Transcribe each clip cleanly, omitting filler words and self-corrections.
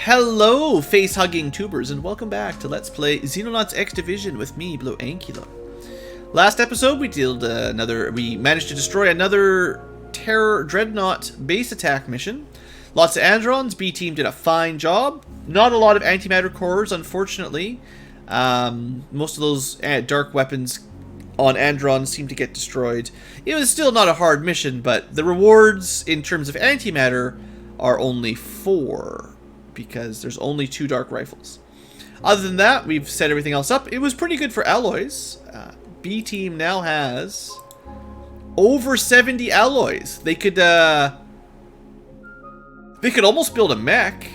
Hello, face-hugging tubers, and welcome back to Let's Play Xenonauts X Division with me, BlueAnkylo. Last episode, we managed to destroy another Terror Dreadnought base attack mission. Lots of Androns. B-Team did a fine job. Not a lot of antimatter cores, unfortunately. Most of those dark weapons on Androns seem to get destroyed. It was still not a hard mission, but the rewards in terms of antimatter are only 4. Because there's only 2 dark rifles. Other than that, we've set everything else up. It was pretty good for alloys. B-Team now has over 70 alloys. They could almost build a mech.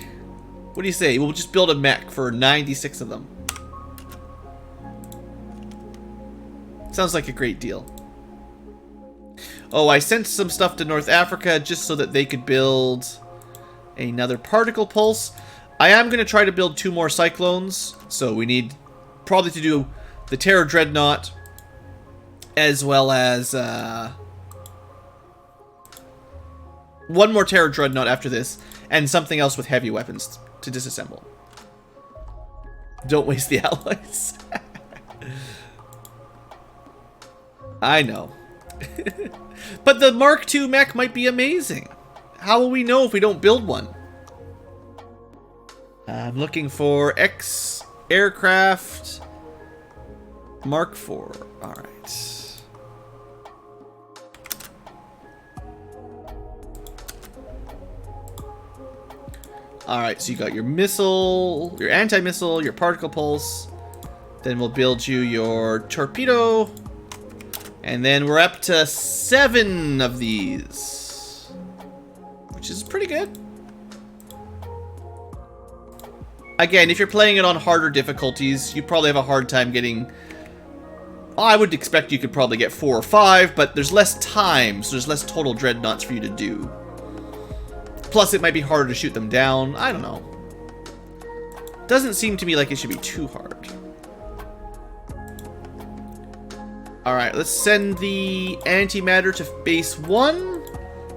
What do you say? We'll just build a mech for 96 of them. Sounds like a great deal. Oh, I sent some stuff to North Africa just so that they could build another particle pulse. I am going to try to build 2 more cyclones, so we need probably to do the Terror Dreadnought as well as 1 more Terror Dreadnought after this, and something else with heavy weapons to disassemble. Don't waste the alloys. I know. But the Mark II mech might be amazing. How will we know if we don't build one? I'm looking for X aircraft Mark IV. Alright. Alright, so you got your missile, your anti-missile, your particle pulse. Then we'll build you your torpedo. And then we're up to 7 of these, which is pretty good. Again, if you're playing it on harder difficulties, you probably have a hard time getting... I would expect you could probably get 4 or 5, but there's less time, so there's less total dreadnoughts for you to do. Plus, it might be harder to shoot them down. I don't know. Doesn't seem to me like it should be too hard. Alright, let's send the antimatter to base 1,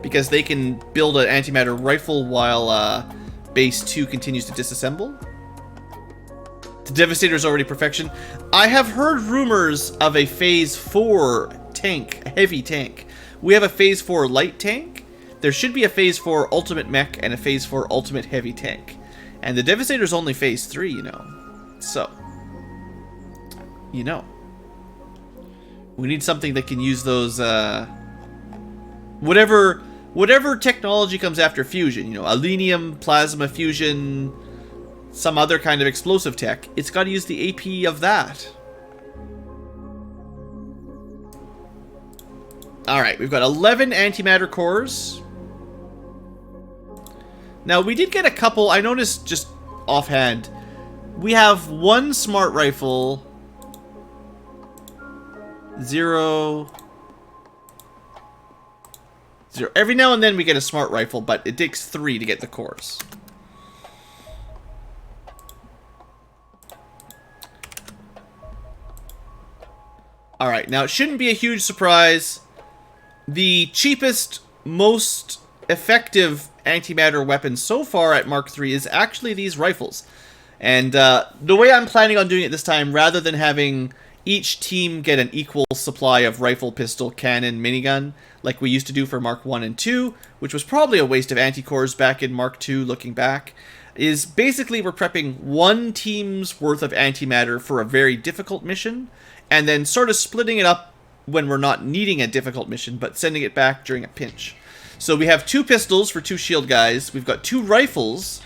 because they can build an antimatter rifle while base 2 continues to disassemble. The Devastator's already perfection. I have heard rumors of a phase 4 tank, a heavy tank. We have a phase 4 light tank. There should be a phase 4 ultimate mech and a phase 4 ultimate heavy tank. And the Devastator's only phase 3, you know. So, you know. We need something that can use those, whatever technology comes after fusion, you know, alenium, plasma fusion, some other kind of explosive tech. It's got to use the AP of that. Alright, we've got 11 antimatter cores. Now, we did get a couple, I noticed just offhand, we have 1 smart rifle, 0. Every now and then we get a smart rifle, but it takes 3 to get the cores. Alright, now it shouldn't be a huge surprise. The cheapest, most effective antimatter weapon so far at Mark III is actually these rifles. And the way I'm planning on doing it this time, rather than having each team get an equal supply of rifle, pistol, cannon, minigun, like we used to do for Mark 1 and 2, which was probably a waste of anti-cores back in Mark II, looking back, is basically we're prepping 1 team's worth of antimatter for a very difficult mission, and then sort of splitting it up when we're not needing a difficult mission, but sending it back during a pinch. So we have 2 pistols for 2 shield guys, we've got 2 rifles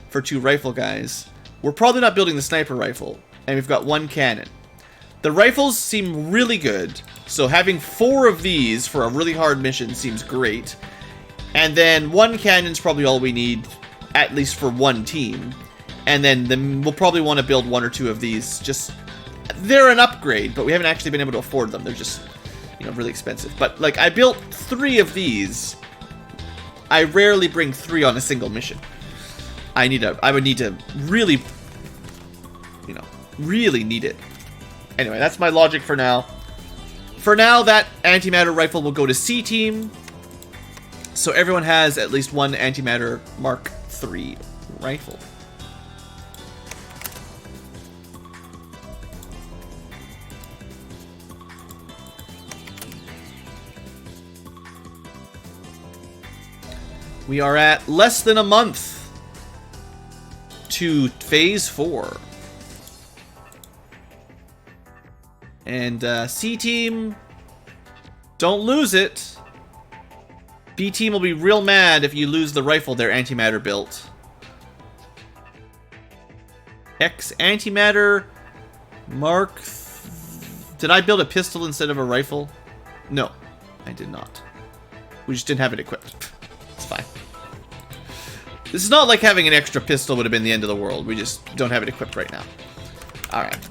for 2 rifle guys, we're probably not building the sniper rifle, and we've got 1 cannon. The rifles seem really good, so having 4 of these for a really hard mission seems great. And then 1 cannon's probably all we need, at least for 1 team. And then we'll probably want to build 1 or 2 of these. They're an upgrade, but we haven't actually been able to afford them. They're just, you know, really expensive. But, like, I built 3 of these. I rarely bring 3 on a single mission. I would need to really, you know, really need it. Anyway, that's my logic for now. For now, that antimatter rifle will go to C team. So everyone has at least 1 antimatter Mark III rifle. We are at less than a month to Phase 4. And C Team, don't lose it. B Team will be real mad if you lose the rifle their antimatter built. X antimatter Mark. Did I build a pistol instead of a rifle? No, I did not. We just didn't have it equipped. It's fine. This is not like having an extra pistol would have been the end of the world. We just don't have it equipped right now. Alright.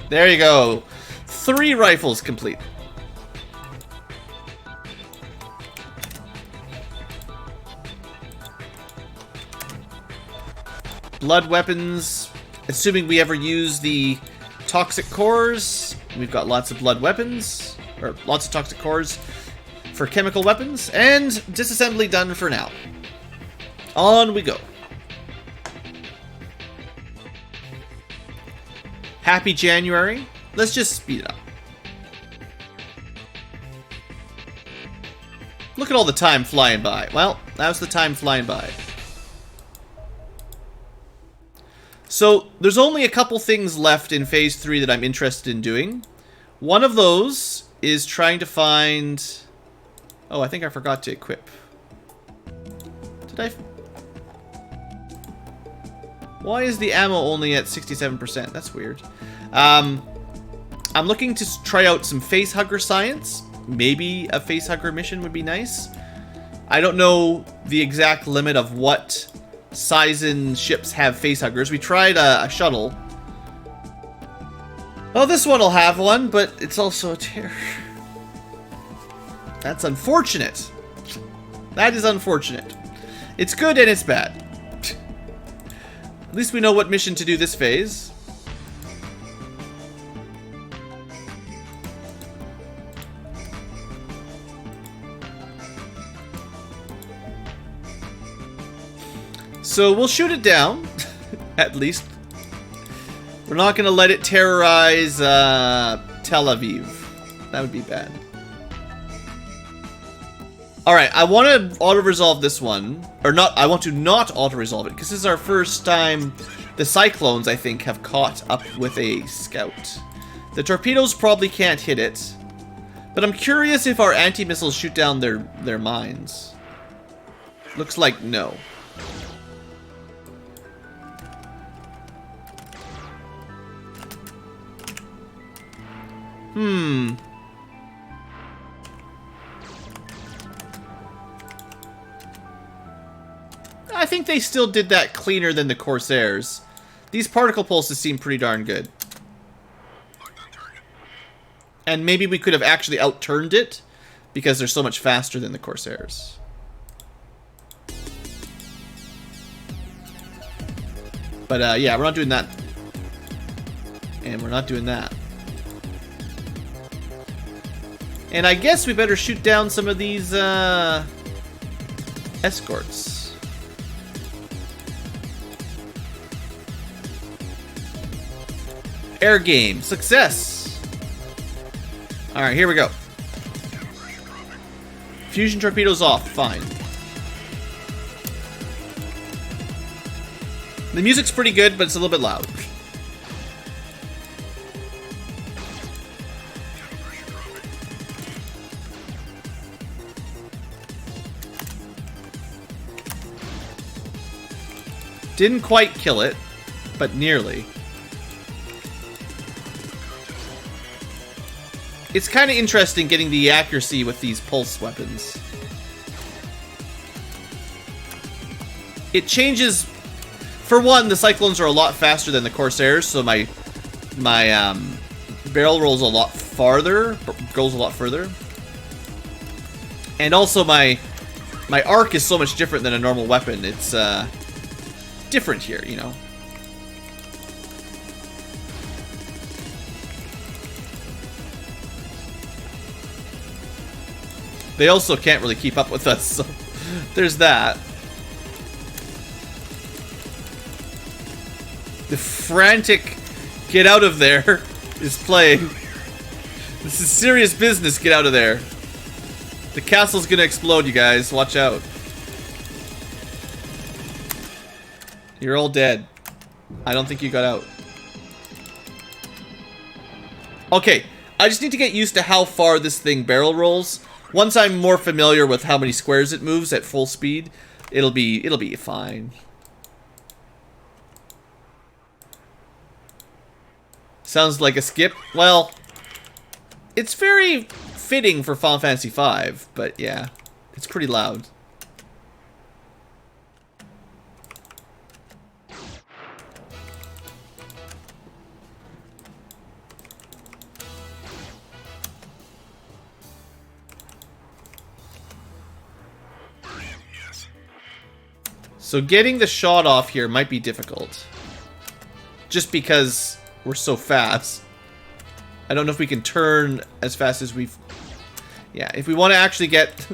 There you go. 3 rifles complete. Blood weapons. Assuming we ever use the toxic cores. We've got lots of blood weapons. Or lots of toxic cores for chemical weapons. And disassembly done for now. On we go. Happy January. Let's just speed it up. Look at all the time flying by. Well, that was the time flying by. So, there's only a couple things left in Phase 3 that I'm interested in doing. One of those is trying to find... Oh, I think I forgot to equip. Did I... Why is the ammo only at 67%? That's weird. I'm looking to try out some Facehugger science. Maybe a Facehugger mission would be nice. I don't know the exact limit of what size-in ships have Facehuggers. We tried a shuttle. Well, this one will have one, but it's also a terror. That's unfortunate. That is unfortunate. It's good and it's bad. At least we know what mission to do this phase. So we'll shoot it down, at least. We're not going to let it terrorize Tel Aviv. That would be bad. Alright, I want to auto-resolve this one. Or not, I want to not auto-resolve it, because this is our first time the Cyclones, I think, have caught up with a scout. The torpedoes probably can't hit it. But I'm curious if our anti-missiles shoot down their mines. Looks like no. I think they still did that cleaner than the Corsairs. These particle pulses seem pretty darn good. And maybe we could have actually outturned it because they're so much faster than the Corsairs. But yeah, we're not doing that. And we're not doing that. And I guess we better shoot down some of these escorts. Air game. Success! Alright, here we go. Fusion torpedoes off. Fine. The music's pretty good, but it's a little bit loud. Didn't quite kill it, but nearly. It's kind of interesting getting the accuracy with these pulse weapons. It changes... For one, the Cyclones are a lot faster than the Corsairs, so my barrel rolls a lot farther, goes a lot further. And also my arc is so much different than a normal weapon. It's different here, you know. They also can't really keep up with us, so there's that. The frantic "get out of there" is playing. This is serious business, get out of there. The castle's gonna explode, you guys. Watch out. You're all dead. I don't think you got out. Okay, I just need to get used to how far this thing barrel rolls. Once I'm more familiar with how many squares it moves at full speed, it'll be fine. Sounds like a skip. Well, it's very fitting for Final Fantasy V, but yeah, it's pretty loud. So getting the shot off here might be difficult. Just because we're so fast. I don't know if we can turn as fast as we've... Yeah, if we want to actually get...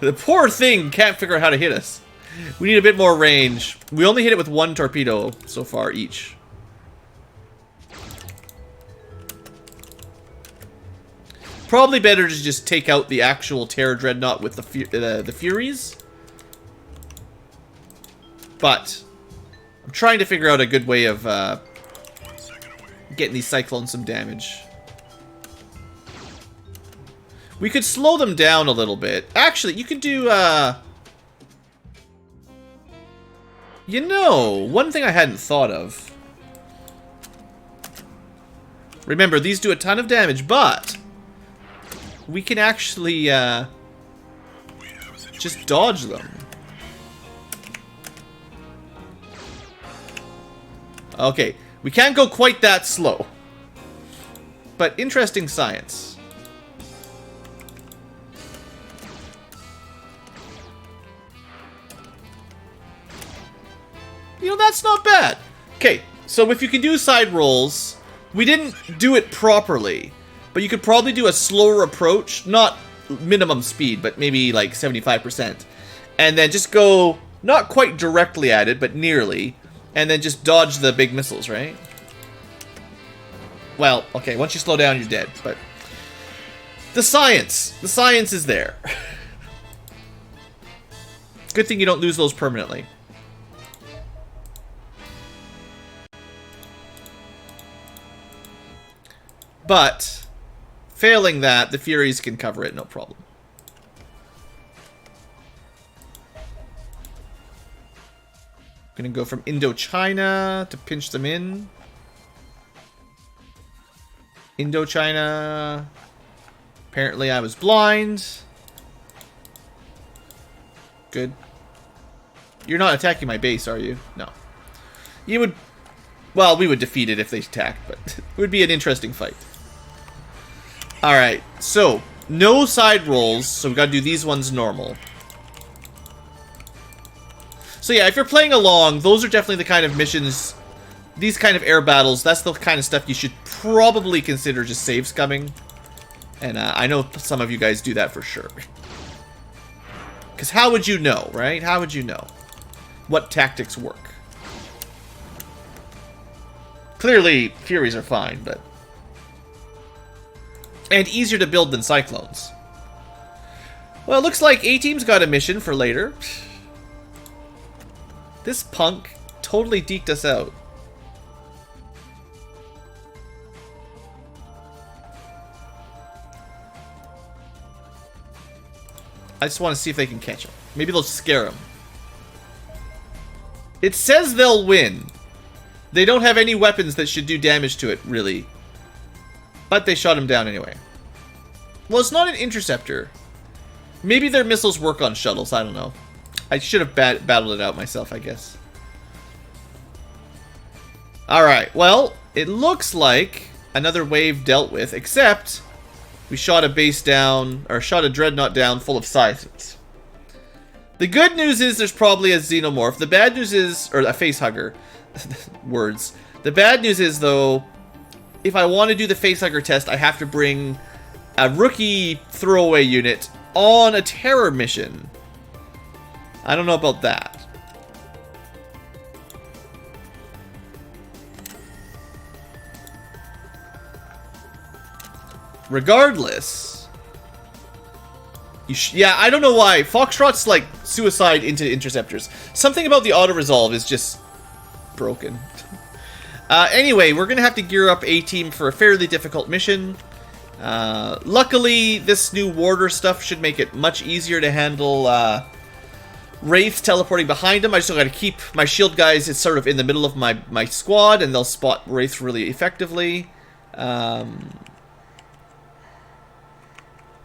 The poor thing can't figure out how to hit us. We need a bit more range. We only hit it with one torpedo so far each. Probably better to just take out the actual Terror Dreadnought with the Furies. But I'm trying to figure out a good way of getting these Cyclones some damage. We could slow them down a little bit. Actually, you could do, you know, one thing I hadn't thought of. Remember, these do a ton of damage, but we can actually just dodge them. Okay, we can't go quite that slow. But interesting science. You know, that's not bad. Okay, so if you can do side rolls, we didn't do it properly, but you could probably do a slower approach, not minimum speed, but maybe like 75%. And then just go, not quite directly at it, but nearly. And then just dodge the big missiles, right? Well, okay, once you slow down, you're dead, but... The science is there. Good thing you don't lose those permanently. But, failing that, the Furies can cover it, no problem. Gonna go from Indochina to pinch them in. Indochina. Apparently I was blind. Good. You're not attacking my base, are you? No. You would... Well, we would defeat it if they attacked, but it would be an interesting fight. Alright, so, no side rolls, so we've got to do these ones normal. So yeah, if you're playing along, those are definitely the kind of missions, these kind of air battles, that's the kind of stuff you should probably consider just save scumming. And I know some of you guys do that for sure. Because how would you know, right? How would you know what tactics work? Clearly, Furies are fine, but... And easier to build than Cyclones. Well, it looks like A-Team's got a mission for later. This punk totally deked us out. I just want to see if they can catch him. Maybe they'll scare him. It says they'll win. They don't have any weapons that should do damage to it, really. But they shot him down anyway. Well, it's not an interceptor. Maybe their missiles work on shuttles, I don't know. I should have battled it out myself, I guess. Alright, well, it looks like another wave dealt with, except we shot a base down, or shot a dreadnought down full of scythes. The good news is there's probably a xenomorph. The bad news is, or a facehugger. Words. The bad news is, though, if I want to do the facehugger test, I have to bring a rookie throwaway unit on a terror mission. I don't know about that. Regardless, Yeah, I don't know why. Foxtrot's like suicide into interceptors. Something about the auto-resolve is just broken. Anyway, we're going to have to gear up A-Team for a fairly difficult mission. Luckily, this new warder stuff should make it much easier to handle Wraiths teleporting behind him. I just got to keep my shield guys is sort of in the middle of my squad, and they'll spot Wraiths really effectively.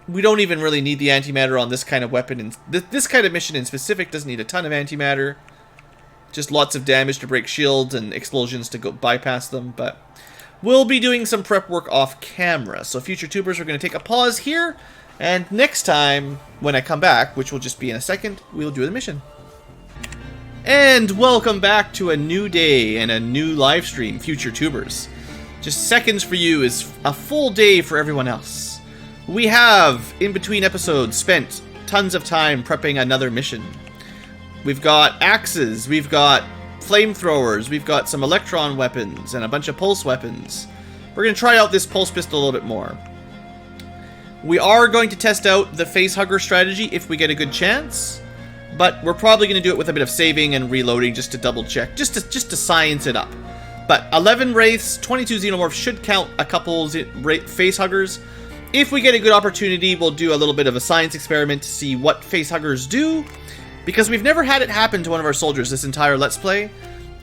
We don't even really need the antimatter on this kind of weapon. And this kind of mission in specific doesn't need a ton of antimatter. Just lots of damage to break shields and explosions to go bypass them. But we'll be doing some prep work off camera. So future tubers, we're going to take a pause here. And next time, when I come back, which will just be in a second, we'll do the mission. And welcome back to a new day and a new live stream, future tubers. Just seconds for you is a full day for everyone else. We have, in between episodes, spent tons of time prepping another mission. We've got axes, we've got flamethrowers, we've got some electron weapons, and a bunch of pulse weapons. We're going to try out this pulse pistol a little bit more. We are going to test out the Facehugger strategy if we get a good chance, but we're probably going to do it with a bit of saving and reloading just to double check, just to science it up. But 11 Wraiths, 22 Xenomorphs should count a couple Facehuggers. If we get a good opportunity, we'll do a little bit of a science experiment to see what Facehuggers do, because we've never had it happen to one of our soldiers this entire Let's Play.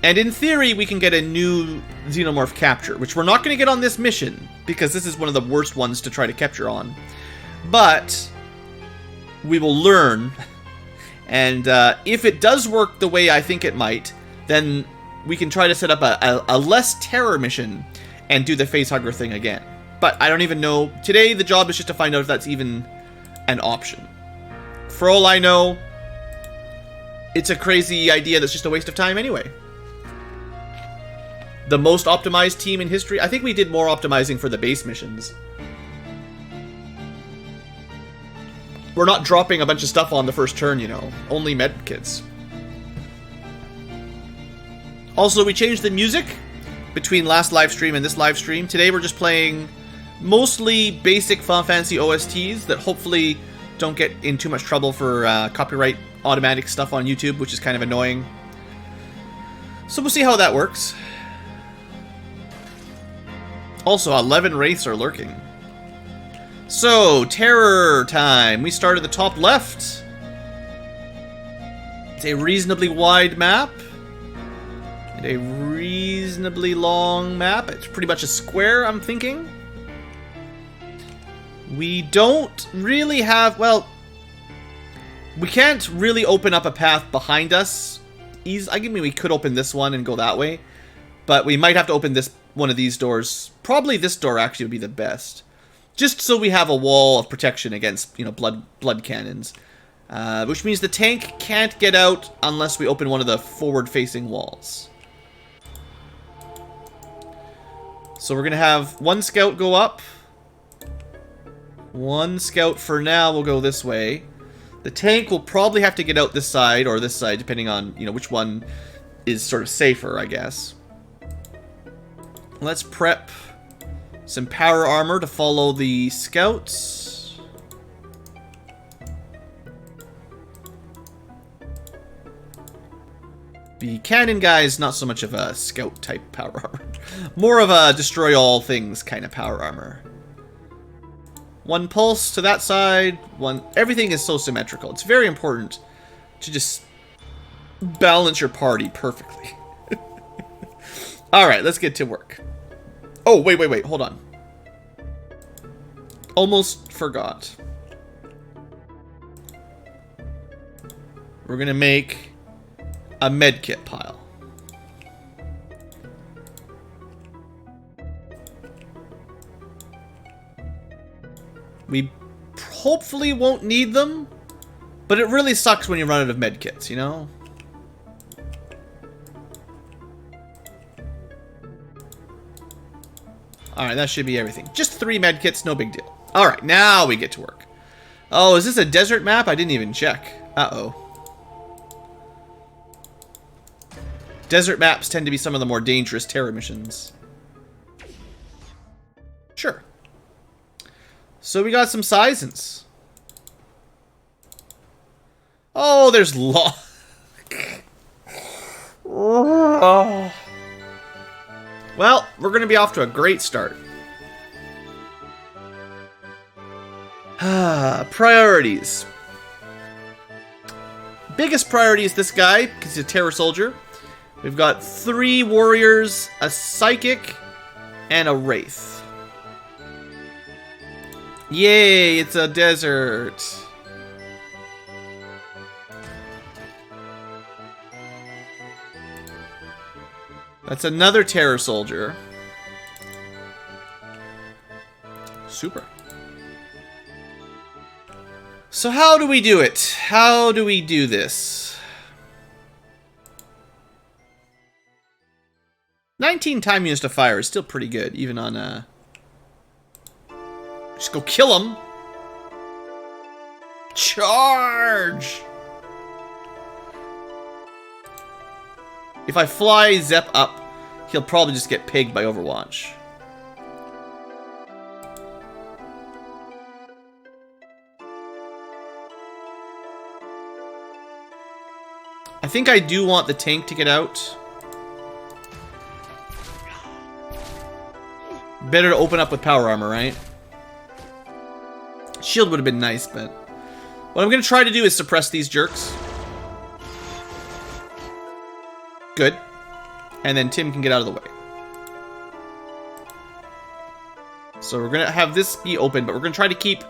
And in theory, we can get a new Xenomorph capture, which we're not going to get on this mission, because this is one of the worst ones to try to capture on. But we will learn, and if it does work the way I think it might, then we can try to set up a less terror mission and do the Facehugger thing again. But I don't even know. Today, the job is just to find out if that's even an option. For all I know, it's a crazy idea that's just a waste of time anyway. The most optimized team in history? I think we did more optimizing for the base missions. We're not dropping a bunch of stuff on the first turn, you know. Only med kits. Also, we changed the music between last live stream and this live stream. Today, we're just playing mostly basic Final Fantasy OSTs that hopefully don't get in too much trouble for copyright automatic stuff on YouTube, which is kind of annoying. So we'll see how that works. Also, 11 Wraiths are lurking. So, terror time. We start at the top left. It's a reasonably wide map. And a reasonably long map. It's pretty much a square, I'm thinking. We don't really have, well, we can't really open up a path behind us. I mean, we could open this one and go that way, but we might have to open this one of these doors. Probably this door actually would be the best, just so we have a wall of protection against, you know, blood cannons, which means the tank can't get out unless we open one of the forward-facing walls. So we're gonna have one scout go up. One scout for now will go this way. The tank will probably have to get out this side or this side, depending on, you know, which one is sort of safer, I guess. Let's prep some power armor to follow the scouts. The cannon guy is not so much of a scout type power armor. More of a destroy all things kind of power armor. One pulse to that side, one... Everything is so symmetrical. It's very important to just balance your party perfectly. Alright, let's get to work. Oh, wait, hold on. Almost forgot. We're gonna make a medkit pile. We hopefully won't need them, but it really sucks when you run out of medkits, you know? Alright, that should be everything. Just 3 medkits, no big deal. Alright, now we get to work. Oh, is this a desert map? I didn't even check. Uh-oh. Desert maps tend to be some of the more dangerous terror missions. Sure. So we got some Seisons. Oh, there's law. Well, we're going to be off to a great start. Priorities. Biggest priority is this guy, because he's a terror soldier. We've got 3 warriors, a psychic, and a wraith. Yay, it's a desert. That's another terror soldier. Super. So how do we do it? How do we do this? 19 time units to fire is still pretty good, even on just go kill him. Charge! If I fly Zep up, he'll probably just get pigged by Overwatch. I think I do want the tank to get out. Better to open up with power armor, right? Shield would have been nice, but... what I'm going to try to do is suppress these jerks. Good. And then Tim can get out of the way. So we're going to have this be open, but we're going to try to keep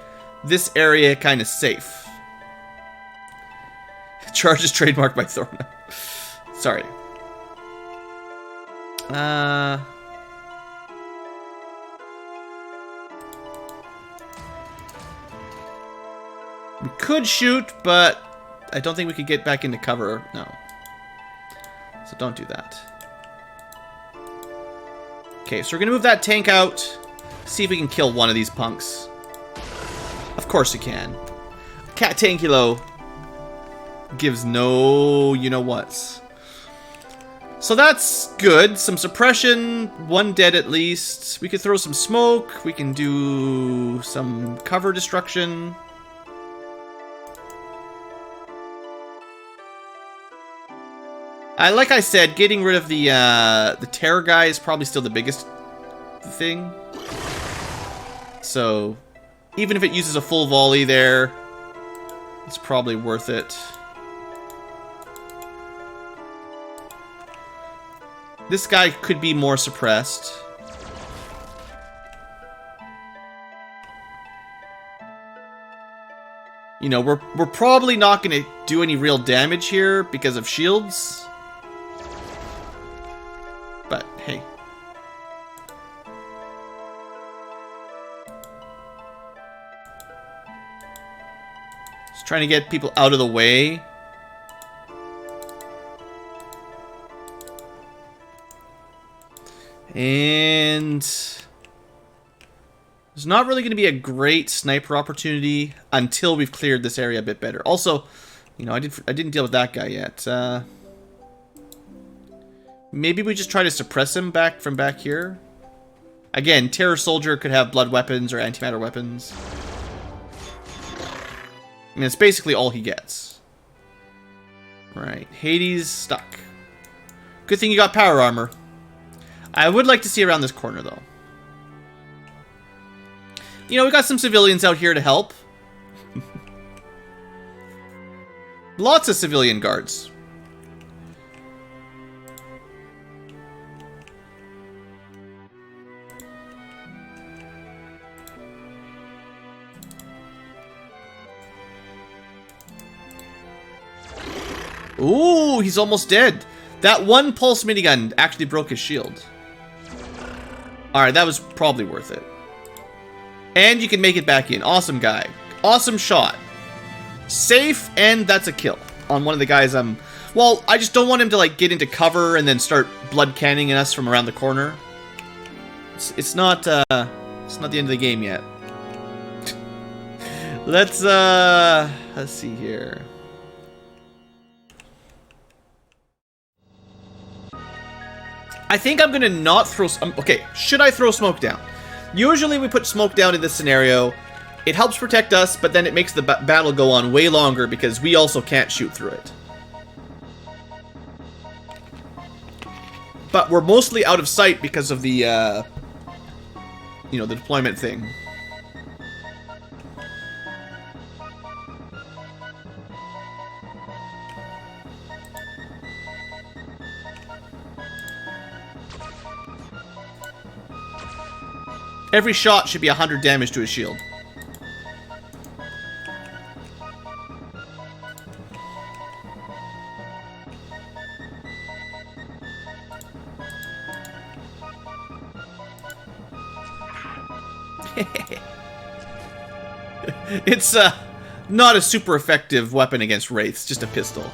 this area kind of safe. Charge is trademarked by Thorna. Sorry. We could shoot, but I don't think we could get back into cover. No. So don't do that. Okay, so we're gonna move that tank out. See if we can kill one of these punks. Of course you can. Cat Tankilo gives no you-know-whats. So that's good. Some suppression, 1 dead at least. We could throw some smoke. We can do some cover destruction. Like I said, getting rid of the terror guy is probably still the biggest thing. So, even if it uses a full volley there, it's probably worth it. This guy could be more suppressed. You know, we're probably not going to do any real damage here because of shields. But, hey. Just trying to get people out of the way. And there's not really going to be a great sniper opportunity until we've cleared this area a bit better. Also, you know, I didn't deal with that guy yet. Maybe we just try to suppress him from back here. Again, Terror Soldier could have blood weapons or antimatter weapons. I mean, it's basically all he gets. Right, Hades stuck. Good thing you got power armor. I would like to see around this corner, though. You know, we got some civilians out here to help. Lots of civilian guards. Ooh, he's almost dead. That one pulse minigun actually broke his shield. Alright, that was probably worth it. And you can make it back in. Awesome guy. Awesome shot. Safe, and that's a kill on one of the guys well, I just don't want him to, like, get into cover and then start blood canning us from around the corner. It's not the end of the game yet. Let's see here. I think I'm gonna not throw... okay, should I throw smoke down? Usually we put smoke down in this scenario It helps protect us, but then it makes the battle go on way longer because we also can't shoot through it. But we're mostly out of sight because of the, you know, the deployment thing. Every shot should be 100 damage to his shield. It's not a super effective weapon against wraiths, just a pistol.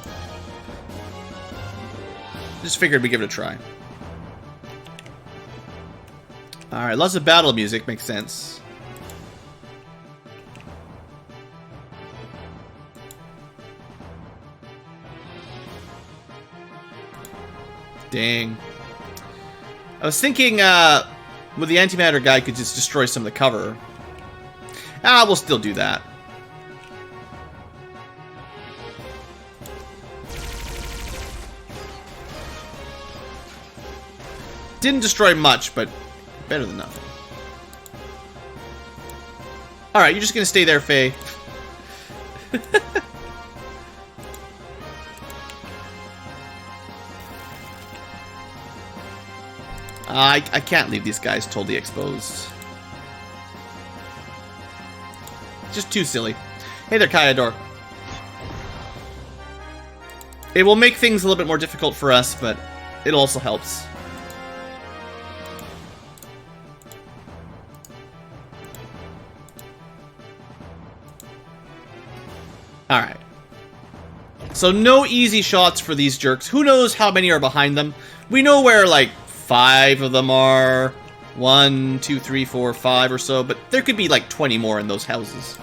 Just figured we'd give it a try. Alright, lots of battle music, makes sense. Dang. I was thinking, with the antimatter guy could just destroy some of the cover. Ah, we'll still do that. Didn't destroy much, but better than nothing. Alright, you're just gonna stay there, Faye. I can't leave these guys totally exposed. Just too silly. Hey there, Kayador. It will make things a little bit more difficult for us, but it also helps. Alright. So no easy shots for these jerks. Who knows how many are behind them? We know where, like, 5 of them are. 1, 2, 3, 4, 5 or so, but there could be like 20 more in those houses.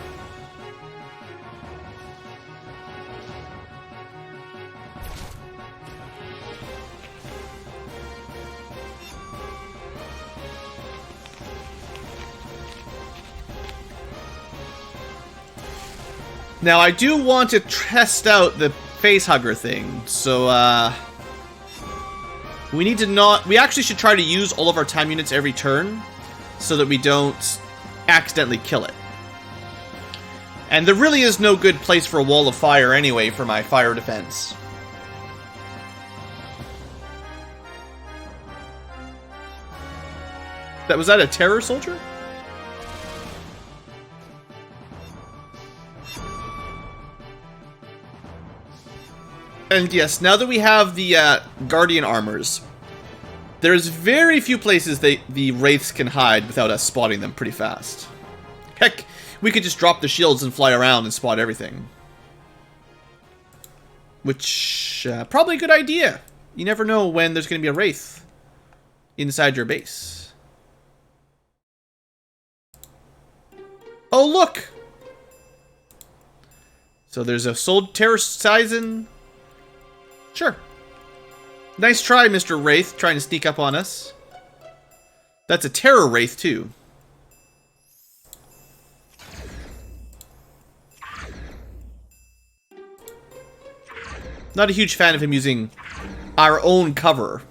Now, I do want to test out the Facehugger thing, so, we need to not... We actually should try to use all of our time units every turn, so that we don't accidentally kill it. And there really is no good place for a wall of fire anyway for my fire defense. Was that a terror soldier? And yes, now that we have the Guardian armors, there's very few places the Wraiths can hide without us spotting them pretty fast. Heck, we could just drop the shields and fly around and spot everything. Which, probably a good idea. You never know when there's going to be a Wraith inside your base. Oh, look! So there's a Terror Sizen. Sure. Nice try, Mr. Wraith, trying to sneak up on us. That's a Terror Wraith, too. Not a huge fan of him using our own cover.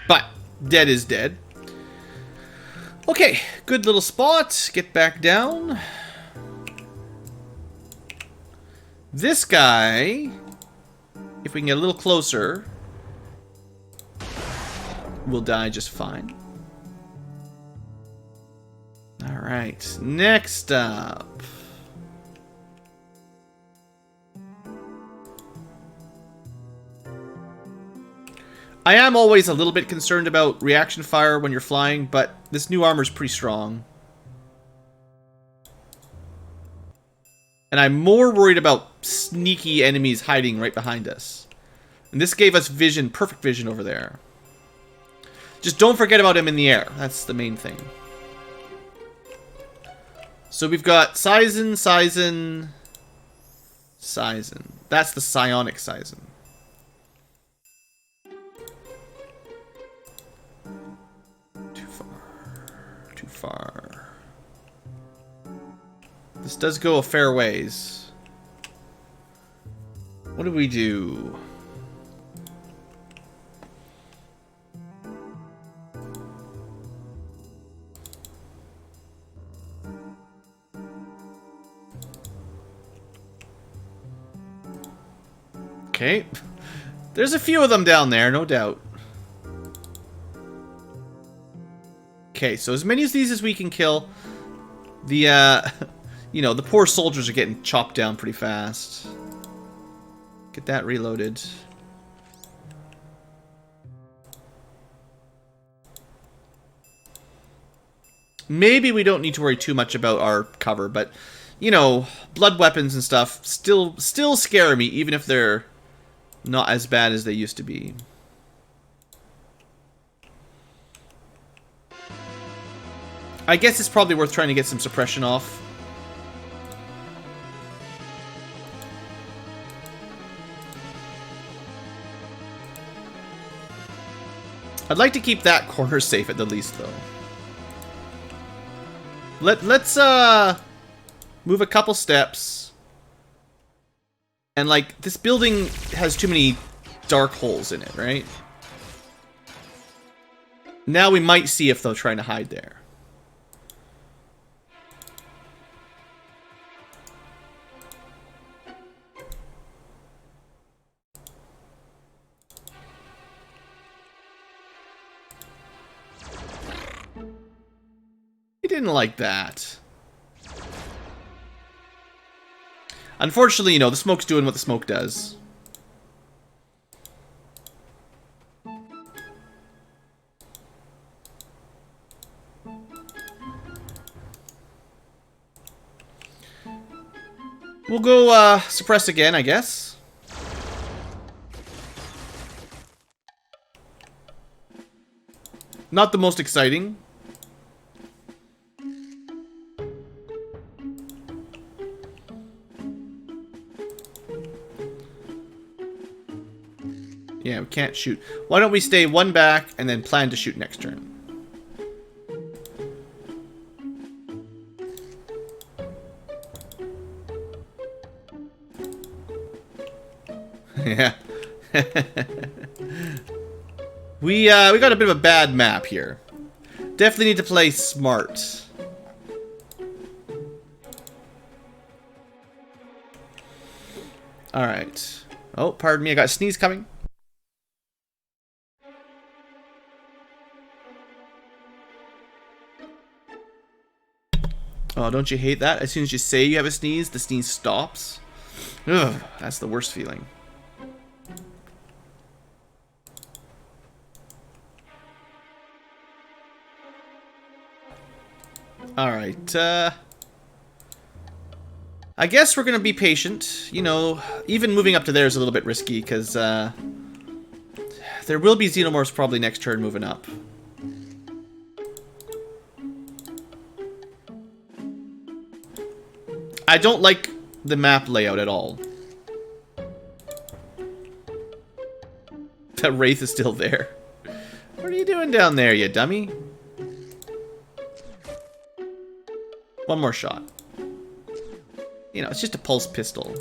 But dead is dead. Okay, good little spot. Get back down. This guy, if we can get a little closer, will die just fine. Alright, next up. I am always a little bit concerned about reaction fire when you're flying, but this new armor is pretty strong. And I'm more worried about sneaky enemies hiding right behind us. And this gave us vision, perfect vision over there. Just don't forget about him in the air. That's the main thing. So we've got Sizen, Sizen, Sizen. That's the psionic Sizen. far? This does go a fair ways. What do we do? Okay. There's a few of them down there, no doubt. Okay, so as many of these as we can kill. The, you know, the poor soldiers are getting chopped down pretty fast. Get that reloaded. Maybe we don't need to worry too much about our cover, but, you know, blood weapons and stuff still scare me, even if they're not as bad as they used to be. I guess it's probably worth trying to get some suppression off. I'd like to keep that corner safe at the least, though. Let's move a couple steps. And, like, this building has too many dark holes in it, right? Now we might see if they're trying to hide there. He didn't like that. Unfortunately, you know, the smoke's doing what the smoke does. We'll go, suppress again, I guess. Not the most exciting. Yeah, we can't shoot. Why don't we stay one back and then plan to shoot next turn? Yeah. We got a bit of a bad map here. Definitely need to play smart. Alright. Oh, pardon me, I got a sneeze coming. Oh, don't you hate that? As soon as you say you have a sneeze, the sneeze stops. Ugh, that's the worst feeling. Alright, I guess we're gonna be patient. You know, even moving up to there is a little bit risky, because, there will be Xenomorphs probably next turn moving up. I don't like the map layout at all. That Wraith is still there. What are you doing down there, you dummy? One more shot. You know, it's just a pulse pistol.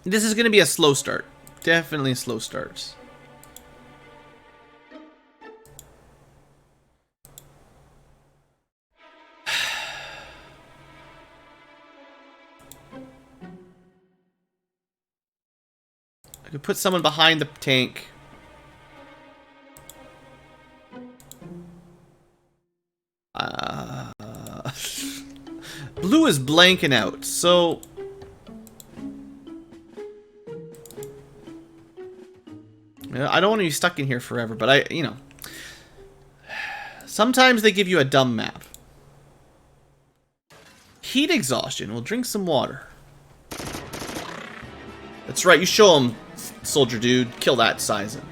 This is going to be a slow start. Definitely a slow start. I could put someone behind the tank. Blue is blanking out, so... I don't want to be stuck in here forever, but you know... Sometimes they give you a dumb map. Heat exhaustion. We'll drink some water. That's right, you show him, soldier dude. Kill that Sizen.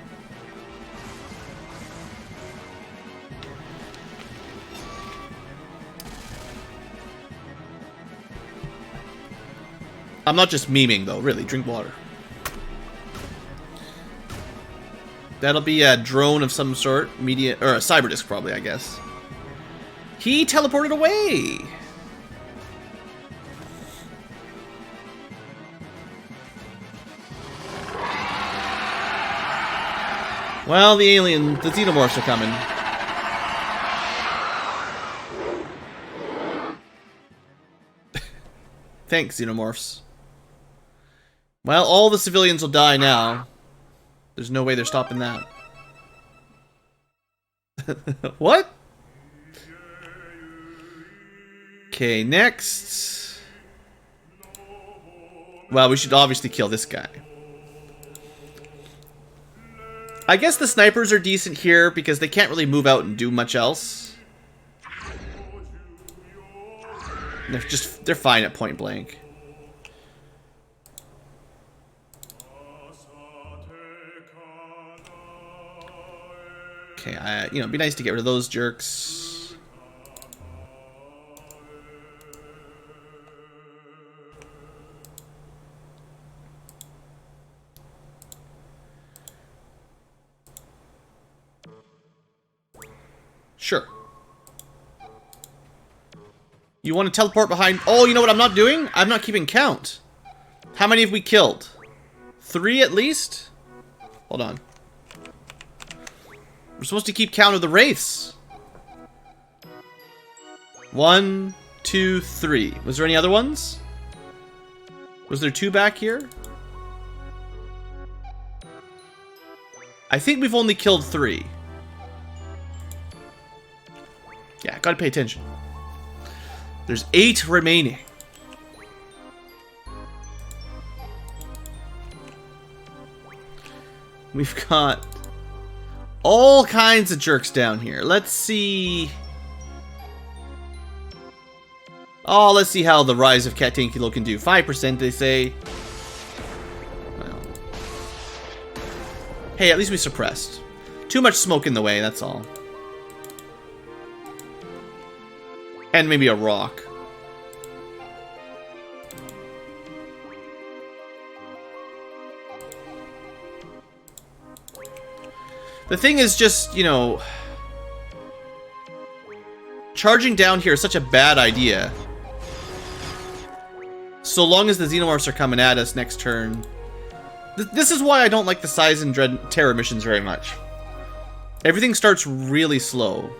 I'm not just memeing, though. Really, drink water. That'll be a drone of some sort. Media, or a cyber disc probably, I guess. He teleported away! Well, the Xenomorphs are coming. Thanks, Xenomorphs. Well, all the civilians will die now. There's no way they're stopping that. What? Okay, next. Well, we should obviously kill this guy. I guess the snipers are decent here because they can't really move out and do much else. They're fine at point blank. Okay, it'd be nice to get rid of those jerks. Sure. You want to teleport behind... Oh, you know what I'm not doing? I'm not keeping count. How many have we killed? 3 at least? Hold on. We're supposed to keep count of the wraiths. 1, 2, 3. Was there any other ones? Was there 2 back here? I think we've only killed 3. Yeah, gotta pay attention. There's 8 remaining. We've got all kinds of jerks down here. Let's see. Oh, let's see how the rise of BlueAnkylo can do. 5%, they say. Well. Hey, at least we suppressed. Too much smoke in the way, that's all. And maybe a rock. The thing is just, charging down here is such a bad idea. So long as the Xenomorphs are coming at us next turn. This is why I don't like the Size and Dread Terror missions very much. Everything starts really slow.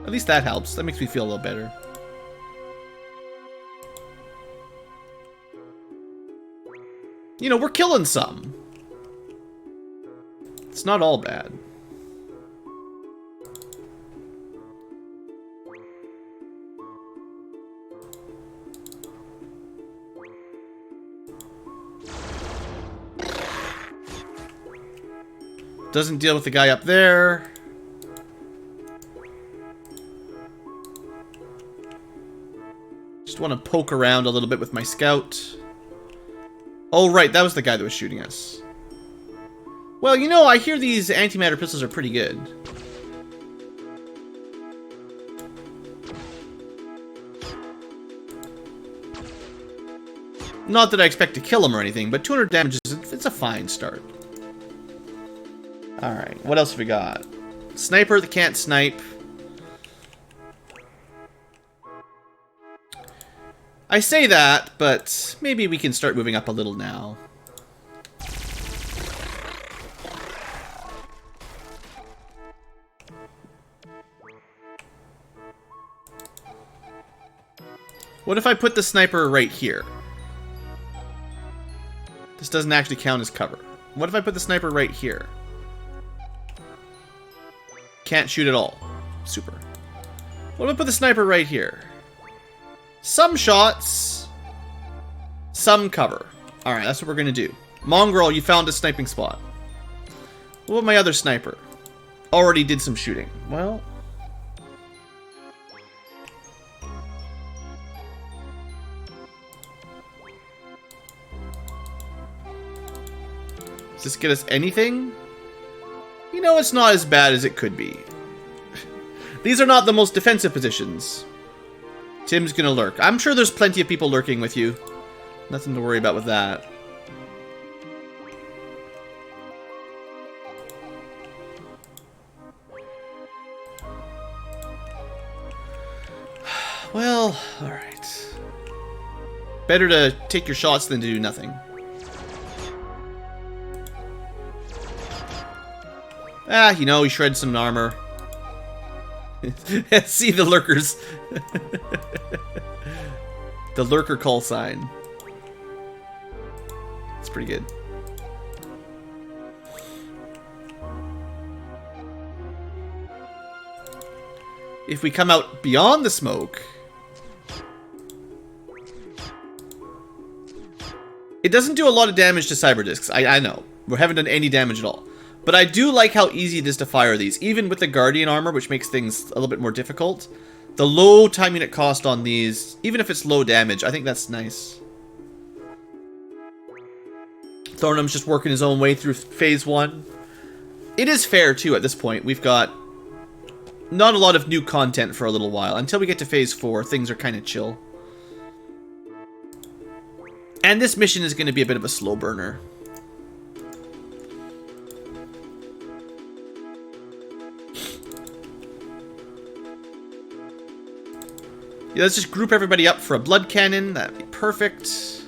At least that helps. That makes me feel a little better. We're killing some. It's not all bad. Doesn't deal with the guy up there. Just want to poke around a little bit with my scout. Oh, right, that was the guy that was shooting us. Well, I hear these antimatter pistols are pretty good. Not that I expect to kill him or anything, but 200 damage it's a fine start. Alright, what else have we got? Sniper that can't snipe. I say that, but maybe we can start moving up a little now. What if I put the sniper right here? This doesn't actually count as cover. What if I put the sniper right here? Can't shoot at all. Super. What if I put the sniper right here? Some shots, some cover. Alright, that's what we're gonna do. Mongrel, you found a sniping spot. What about my other sniper? Already did some shooting. Well... does this get us anything? It's not as bad as it could be. These are not the most defensive positions. Tim's gonna lurk. I'm sure there's plenty of people lurking with you. Nothing to worry about with that. Well, alright. Better to take your shots than to do nothing. Ah, you know, he shredded some armor. See the lurkers. The lurker call sign. It's pretty good. If we come out beyond the smoke, it doesn't do a lot of damage to cyber discs. I know. We haven't done any damage at all. But I do like how easy it is to fire these, even with the Guardian armor, which makes things a little bit more difficult. The low time unit cost on these, even if it's low damage, I think that's nice. Thornum's just working his own way through phase 1. It is fair, too, at this point. We've got not a lot of new content for a little while. Until we get to phase 4, things are kind of chill. And this mission is going to be a bit of a slow burner. Yeah, let's just group everybody up for a blood cannon. That'd be perfect.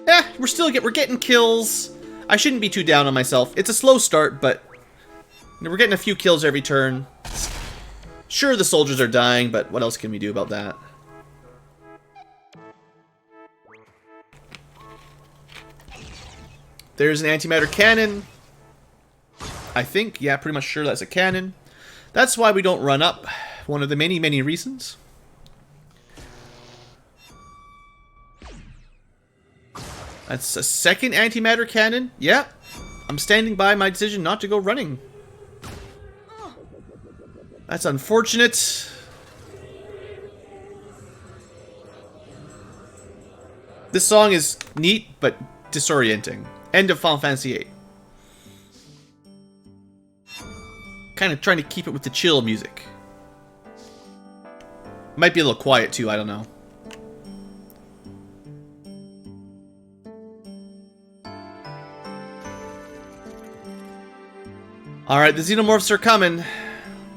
Yeah, we're getting kills. I shouldn't be too down on myself. It's a slow start, but we're getting a few kills every turn. Sure, the soldiers are dying, but what else can we do about that? There's an antimatter cannon. I think, yeah, pretty much sure that's a cannon. That's why we don't run up. One of the many, many reasons. That's a second antimatter cannon. Yeah, I'm standing by my decision not to go running. That's unfortunate. This song is neat, but disorienting. End of Final Fantasy VIII. Kind of trying to keep it with the chill music. Might be a little quiet too, I don't know. Alright, the Xenomorphs are coming.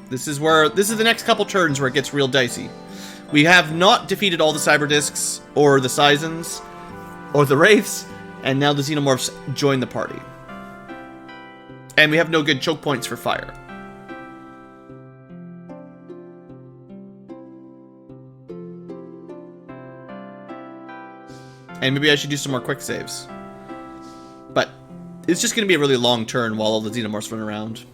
This is the next couple turns where it gets real dicey. We have not defeated all the Cyber Discs, or the Seisons, or the Wraiths, and now the Xenomorphs join the party. And we have no good choke points for fire. And maybe I should do some more quick saves. But it's just going to be a really long turn while all the Xenomorphs run around.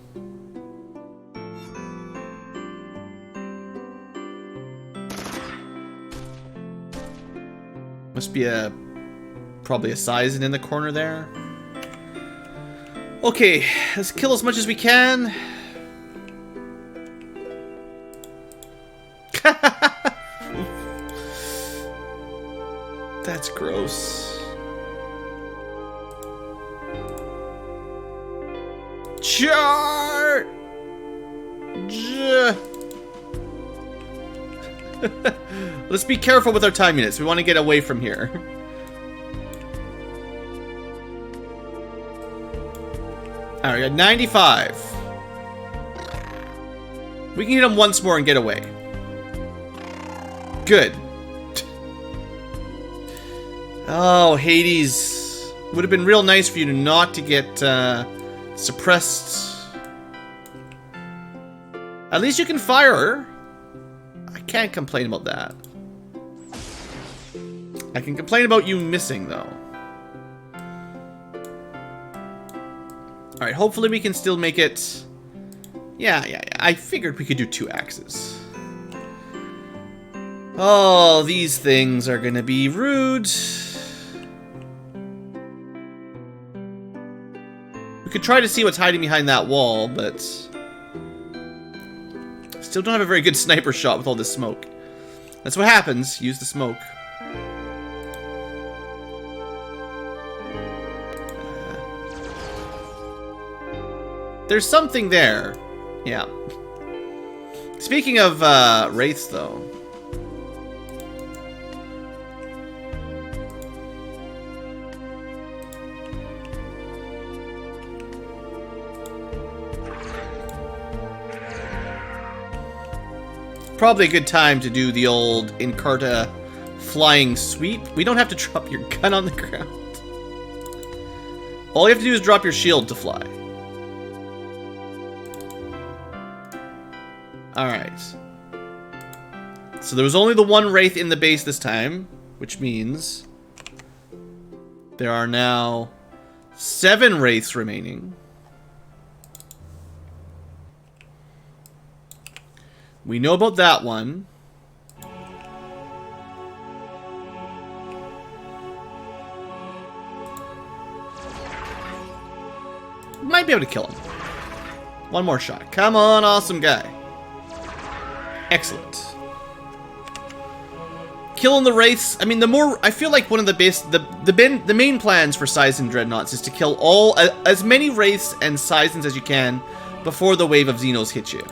Must be probably a Sizen in the corner there. Okay, let's kill as much as we can. That's gross. Charge! Let's be careful with our time units. We want to get away from here. Alright, we got 95. We can hit them once more and get away. Good. Oh, Hades. Would have been real nice for you to not to get suppressed. At least you can fire her. I can't complain about that. I can complain about you missing, though. Alright, hopefully we can still make it... Yeah. I figured we could do 2 axes. Oh, these things are gonna be rude. We could try to see what's hiding behind that wall, but... Still don't have a very good sniper shot with all this smoke. That's what happens. Use the smoke. There's something there. Yeah. Speaking of wraiths, though. Probably a good time to do the old Encarta flying sweep. We don't have to drop your gun on the ground. All you have to do is drop your shield to fly. Alright. So there was only the one wraith in the base this time, which means there are now 7 wraiths remaining. We know about that one. Might be able to kill him. One more shot. Come on, awesome guy. Excellent. Killing the wraiths. I mean, the more I feel like one of the best, the main plans for Sizen Dreadnoughts is to kill as many wraiths and Sizens as you can before the wave of Xenos hit you.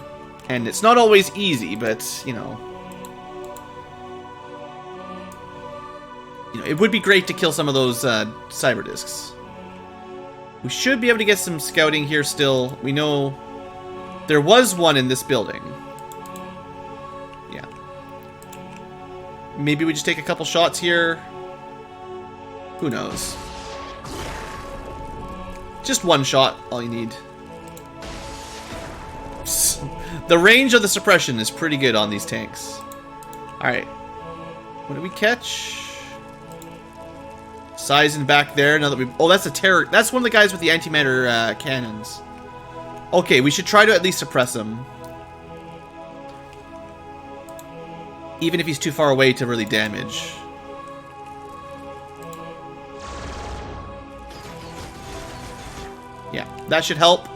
And it's not always easy, but, you know, it would be great to kill some of those cyber discs. We should be able to get some scouting here still. We know there was one in this building. Yeah. Maybe we just take a couple shots here. Who knows? Just one shot, all you need. The range of the suppression is pretty good on these tanks. Alright. What did we catch? Sizen back there. Now that we... Oh, that's a terror... That's one of the guys with the antimatter cannons. Okay, we should try to at least suppress him. Even if he's too far away to really damage. Yeah, that should help.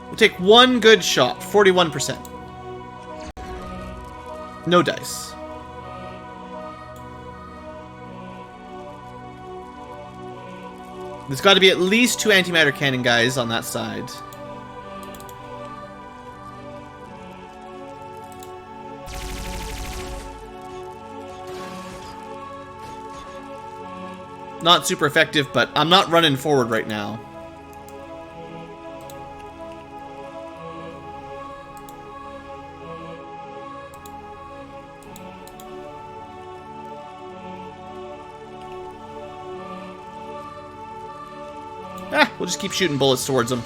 We'll take one good shot. 41%. No dice. There's got to be at least 2 antimatter cannon guys on that side. Not super effective, but I'm not running forward right now. We'll just keep shooting bullets towards them.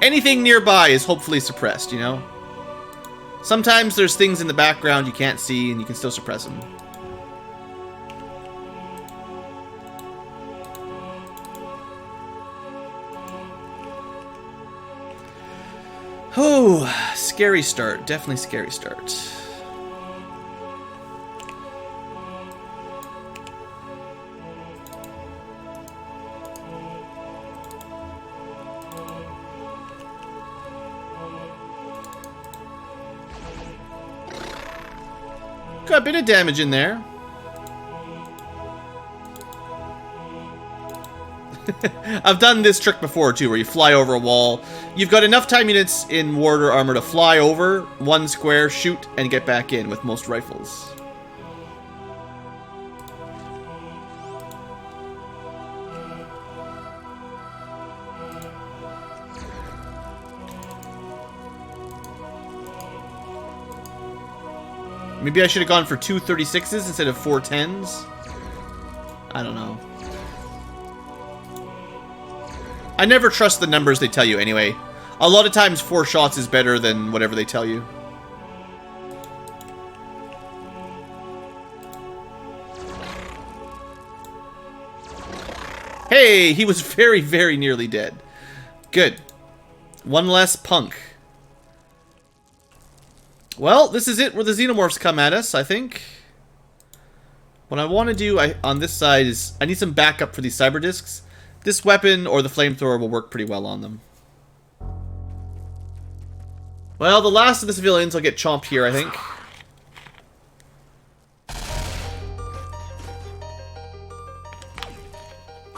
Anything nearby is hopefully suppressed, you know? Sometimes there's things in the background you can't see and you can still suppress them. Oh, scary start. Definitely scary start. Got a bit of damage in there. I've done this trick before too, where you fly over a wall. You've got enough time units in warrior armor to fly over one square, shoot, and get back in with most rifles. Maybe I should have gone for 2 36s instead of 4 10s. I don't know. I never trust the numbers they tell you anyway. A lot of times 4 shots is better than whatever they tell you. Hey, he was very, very nearly dead. Good. One less punk. Well, this is it where the xenomorphs come at us, I think. What I want to do on this side is I need some backup for these cyber discs. This weapon or the flamethrower will work pretty well on them. Well, the last of the civilians will get chomped here, I think.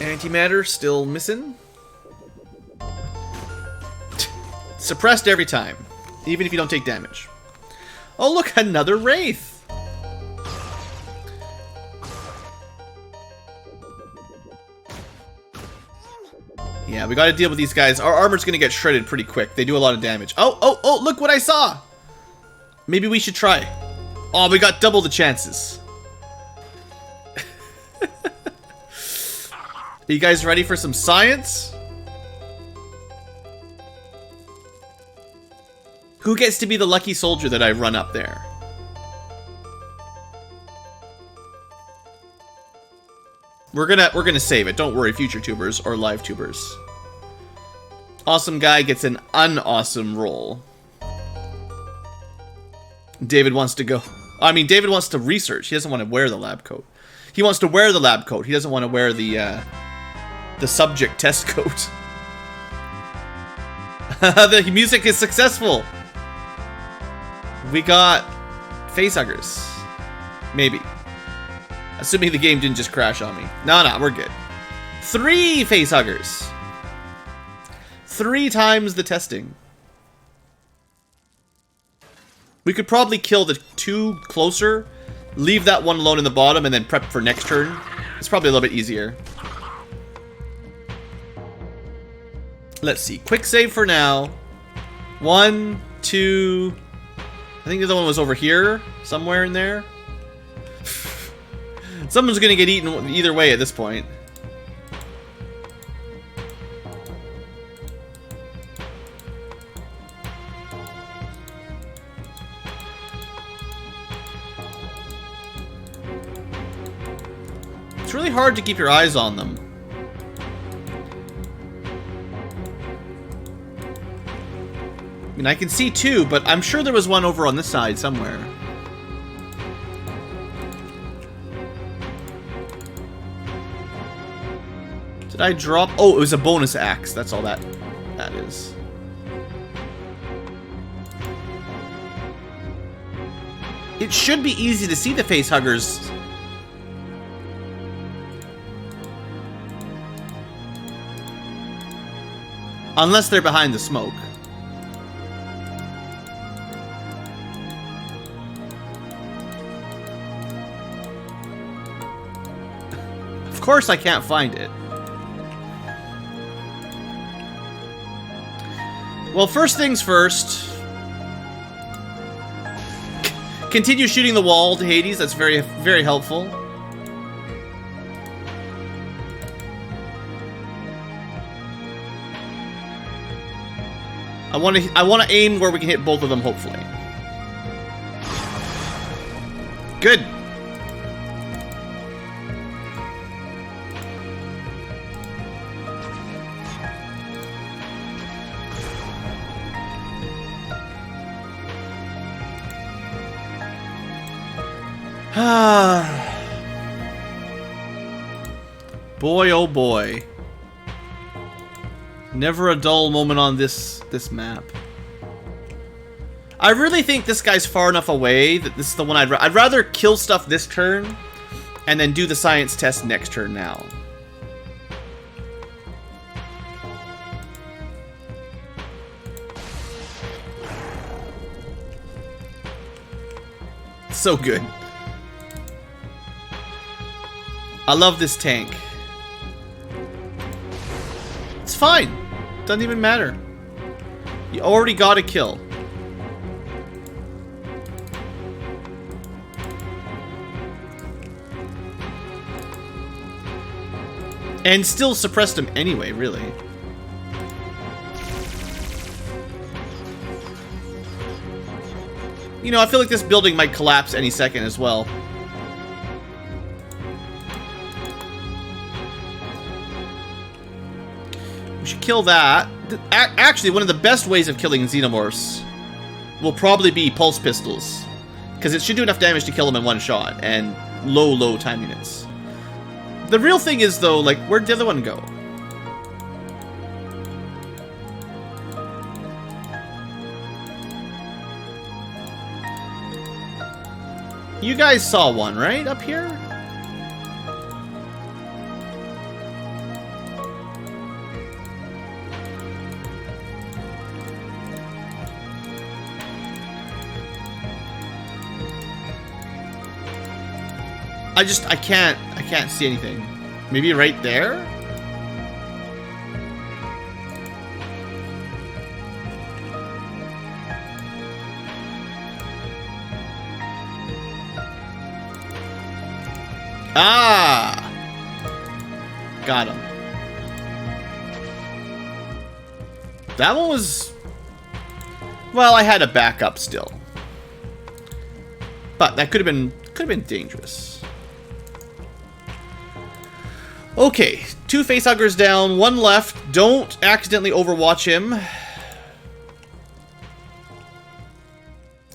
Antimatter still missing. Suppressed every time, even if you don't take damage. Oh look, another Wraith! Yeah, we gotta deal with these guys. Our armor's gonna get shredded pretty quick. They do a lot of damage. Oh, look what I saw! Maybe we should try. Oh, we got double the chances. Are you guys ready for some science? Who gets to be the lucky soldier that I run up there? We're gonna save it. Don't worry, future tubers or live tubers. Awesome guy gets an unawesome roll. David wants to go. I mean, David wants to research. He doesn't want to wear the lab coat. He wants to wear the lab coat. He doesn't want to wear the subject test coat. The music is successful. We got facehuggers. Maybe. Assuming the game didn't just crash on me. No, we're good. 3 facehuggers. 3 times the testing. We could probably kill the 2 closer, leave that one alone in the bottom, and then prep for next turn. It's probably a little bit easier. Let's see. Quick save for now. 1, 2... I think the other one was over here. Somewhere in there. Someone's gonna get eaten either way at this point. It's really hard to keep your eyes on them. I mean, I can see 2, but I'm sure there was one over on this side somewhere. Did I drop? Oh, it was a bonus axe. That's all that is. It should be easy to see the facehuggers. Unless they're behind the smoke. Of course I can't find it. Well, first things first. Continue shooting the wall to Hades. That's very, very helpful. I want to aim where we can hit both of them, hopefully. Good. Boy, oh boy. Never a dull moment on this map. I really think this guy's far enough away that this is the one I'd rather kill stuff this turn and then do the science test next turn now. So good. I love this tank. It's fine. Doesn't even matter. You already got a kill. And still suppressed him anyway, really. You know, I feel like this building might collapse any second as well. We should kill that. Actually, one of the best ways of killing Xenomorphs will probably be pulse pistols. Because it should do enough damage to kill them in one shot. And low time units. The real thing is, though, like, where'd the other one go? You guys saw one, right? Up here? I can't see anything. Maybe right there? Ah! Got him. That one was... Well, I had a backup still. But that could have been dangerous. Okay, 2 facehuggers down, 1 left. Don't accidentally overwatch him.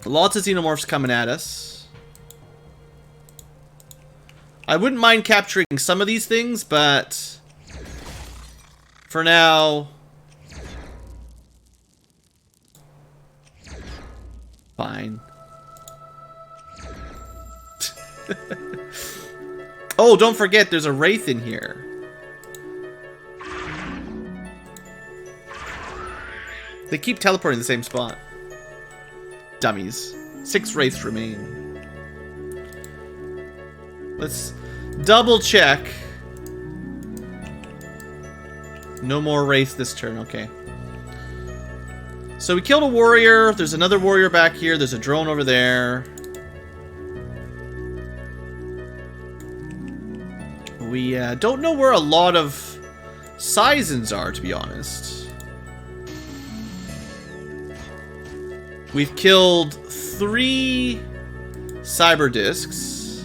Lots of xenomorphs coming at us. I wouldn't mind capturing some of these things, but for now, fine. Oh, don't forget, there's a wraith in here. They keep teleporting the same spot. Dummies. 6 wraiths remain. Let's double check. No more wraiths this turn, okay. So we killed a warrior. There's another warrior back here. There's a drone over there. We don't know where a lot of Seisons are, to be honest. We've killed 3 cyber discs.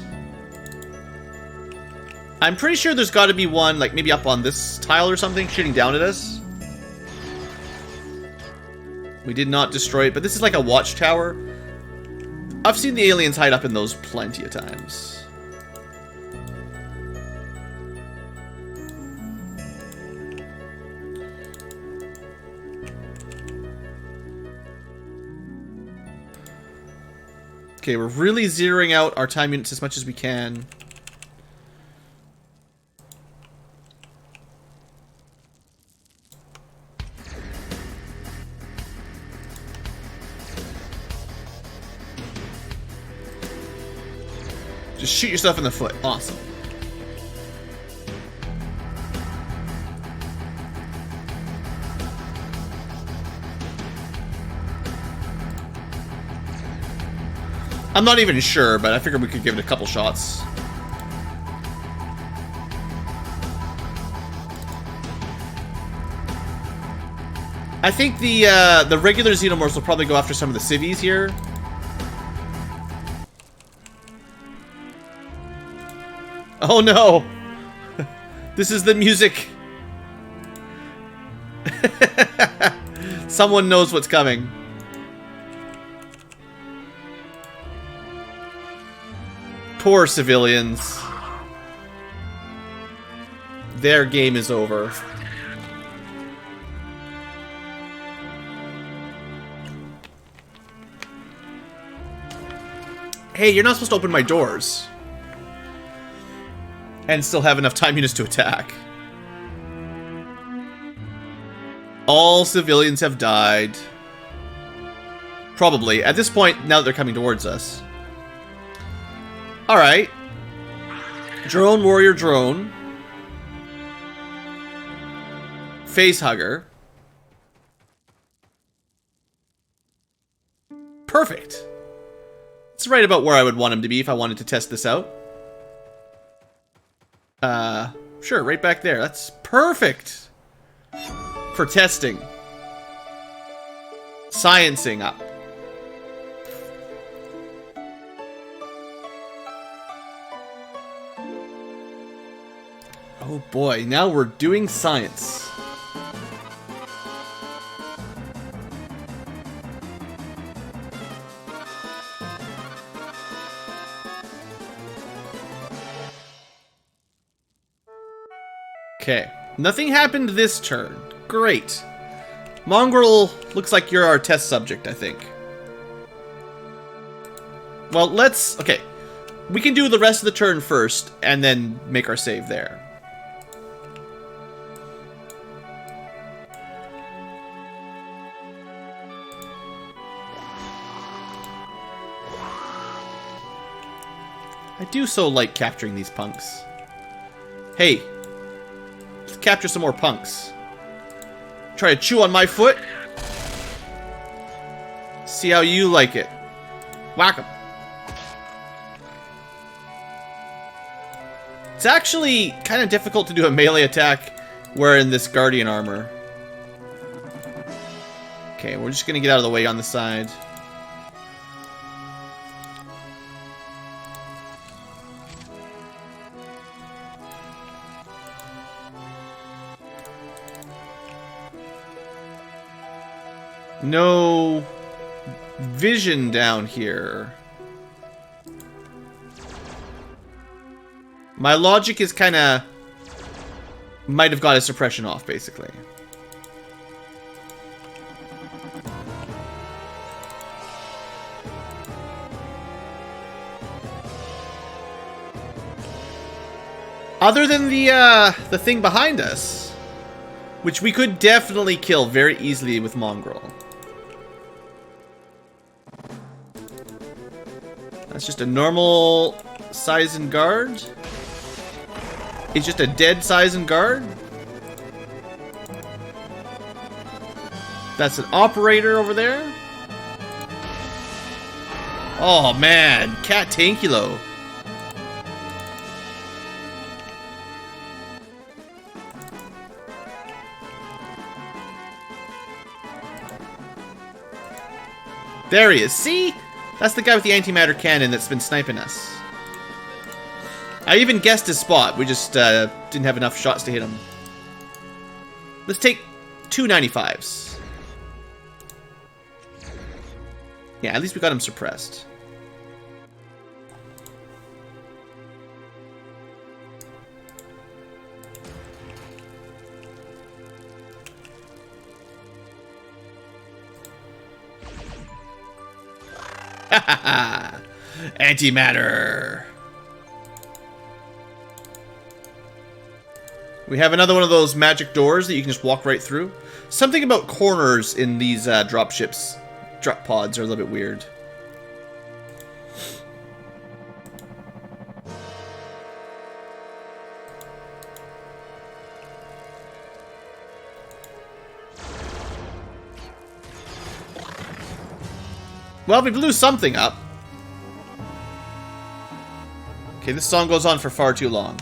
I'm pretty sure there's got to be one, like maybe up on this tile or something, shooting down at us. We did not destroy it, but this is like a watchtower. I've seen the aliens hide up in those plenty of times. Okay, we're really zeroing out our time units as much as we can. Just shoot yourself in the foot. Awesome. I'm not even sure, but I figured we could give it a couple shots. I think the regular xenomorphs will probably go after some of the civies here. Oh no! This is the music. Someone knows what's coming. Poor civilians. Their game is over. Hey, you're not supposed to open my doors. And still have enough time units to attack. All civilians have died. Probably. At this point, now that they're coming towards us. Alright. Drone, warrior, drone. Facehugger. Perfect. It's right about where I would want him to be if I wanted to test this out. Sure, right back there. That's perfect for testing. Sciencing up. Oh boy, now we're doing science. Okay, nothing happened this turn. Great. Mongrel looks like you're our test subject, I think. Well, let's... Okay, we can do the rest of the turn first, and then make our save there. I do so like capturing these punks. Hey, let's capture some more punks. Try to chew on my foot. See how you like it. Whack 'em. It's actually kind of difficult to do a melee attack wearing this Guardian armor. Okay, we're just gonna get out of the way on the side. No vision down here. My logic is kind of... might have got a suppression off, basically. Other than the thing behind us, which we could definitely kill very easily with Mongrel. That's just a normal Sizen guard. It's just a dead Sizen guard. That's an operator over there. Oh man, BlueAnkylo. There he is. See? That's the guy with the antimatter cannon that's been sniping us. I even guessed his spot. We just didn't have enough shots to hit him. Let's take 295s. Yeah, at least we got him suppressed. Antimatter. We have another one of those magic doors that you can just walk right through. Something about corners in these drop pods are a little bit weird. Well, we blew something up. Okay, this song goes on for far too long.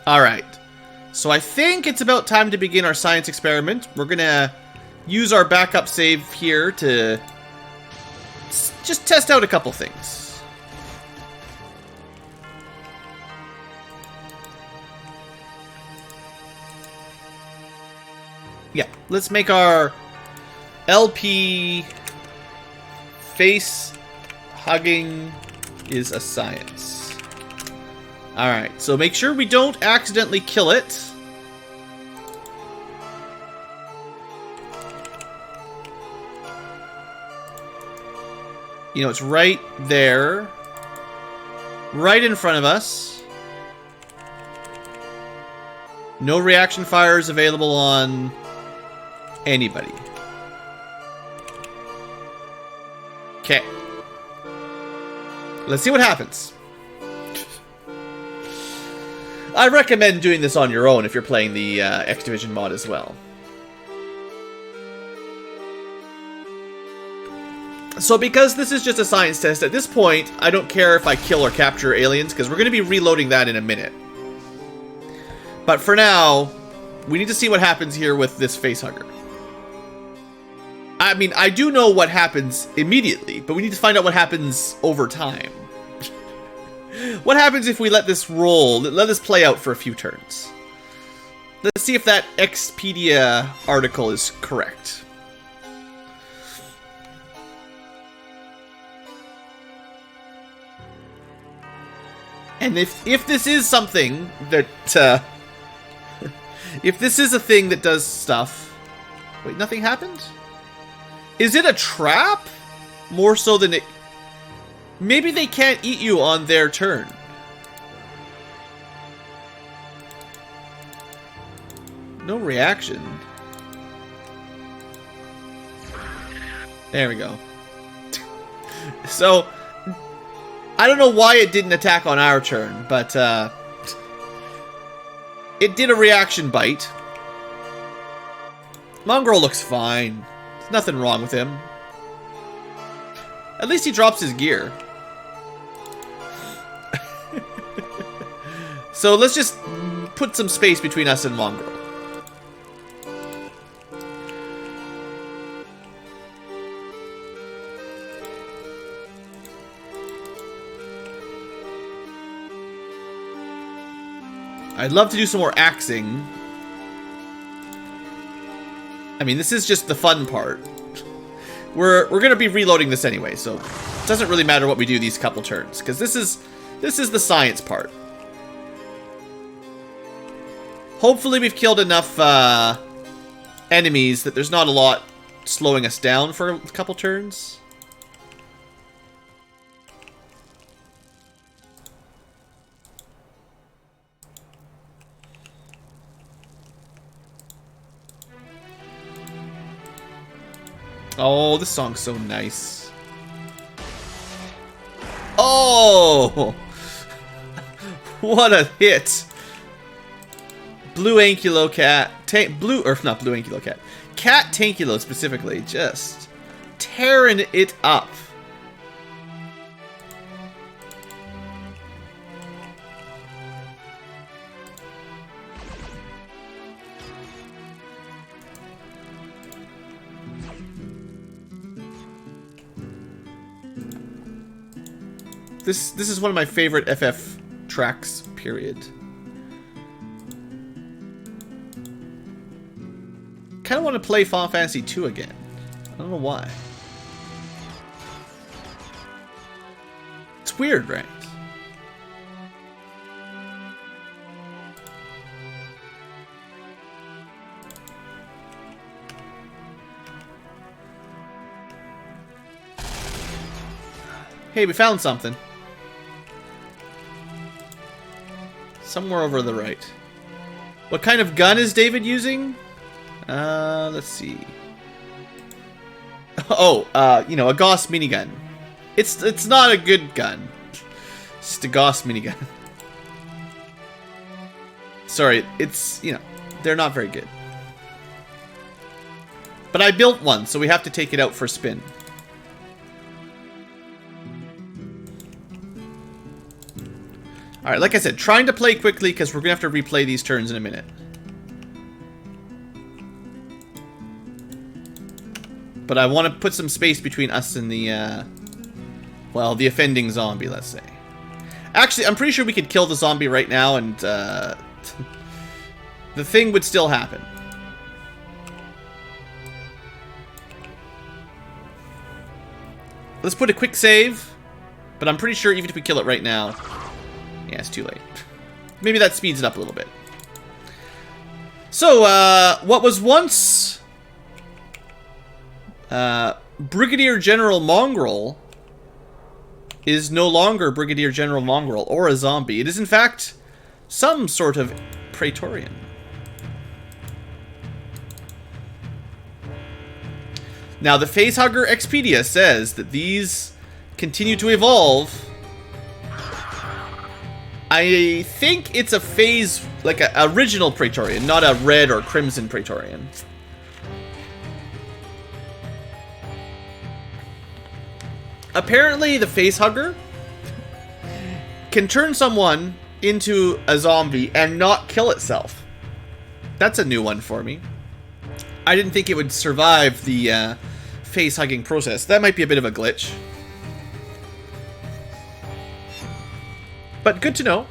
Alright. So I think it's about time to begin our science experiment. We're gonna use our backup save here to just test out a couple things. Yeah, let's make our LP face hugging is a science. Alright, so make sure we don't accidentally kill it. You know, it's right there. Right in front of us. No reaction fires available on anybody. Okay. Let's see what happens. I recommend doing this on your own if you're playing the X Division mod as well. So because this is just a science test, at this point, I don't care if I kill or capture aliens, because we're going to be reloading that in a minute. But for now, we need to see what happens here with this Facehugger. I mean, I do know what happens immediately, but we need to find out what happens over time. What happens if we let this roll, let this play out for a few turns? Let's see if that Expedia article is correct. And if this is something that, if this is a thing that does stuff... Wait, nothing happened? Is it a trap? More so than it... Maybe they can't eat you on their turn. No reaction. There we go. So, I don't know why it didn't attack on our turn, but it did a reaction bite. Mongrel looks fine. There's nothing wrong with him. At least he drops his gear. So let's just put some space between us and Mongrel. I'd love to do some more axing. I mean, this is just the fun part. We're gonna be reloading this anyway, so it doesn't really matter what we do these couple turns, because this is the science part. Hopefully we've killed enough enemies that there's not a lot slowing us down for a couple turns. Oh, this song's so nice. Oh! What a hit! BlueAnkylo cat, not BlueAnkylo cat, Cat Tankylo specifically, just tearing it up. This is one of my favorite FF tracks, period. Kind of want to play Final Fantasy II again. I don't know why. It's weird, right? Hey, we found something. Somewhere over the right. What kind of gun is David using? Let's see. Oh, you know, a Gauss minigun. It's not a good gun. It's just a Gauss minigun. Sorry, it's, you know, they're not very good. But I built one, so we have to take it out for a spin. Alright, like I said, trying to play quickly because we're going to have to replay these turns in a minute. But I want to put some space between us and the, well, the offending zombie, let's say. Actually, I'm pretty sure we could kill the zombie right now and, the thing would still happen. Let's put a quick save, but I'm pretty sure even if we kill it right now... Yeah, it's too late. Maybe that speeds it up a little bit. So, what was once... Brigadier General Mongrel is no longer Brigadier General Mongrel or a zombie. It is, in fact, some sort of Praetorian. Now, the Facehugger Expedia says that these continue to evolve. I think it's a phase, like an original Praetorian, not a red or crimson Praetorian. Apparently, the Facehugger can turn someone into a zombie and not kill itself. That's a new one for me. I didn't think it would survive the face-hugging process. That might be a bit of a glitch. But good to know.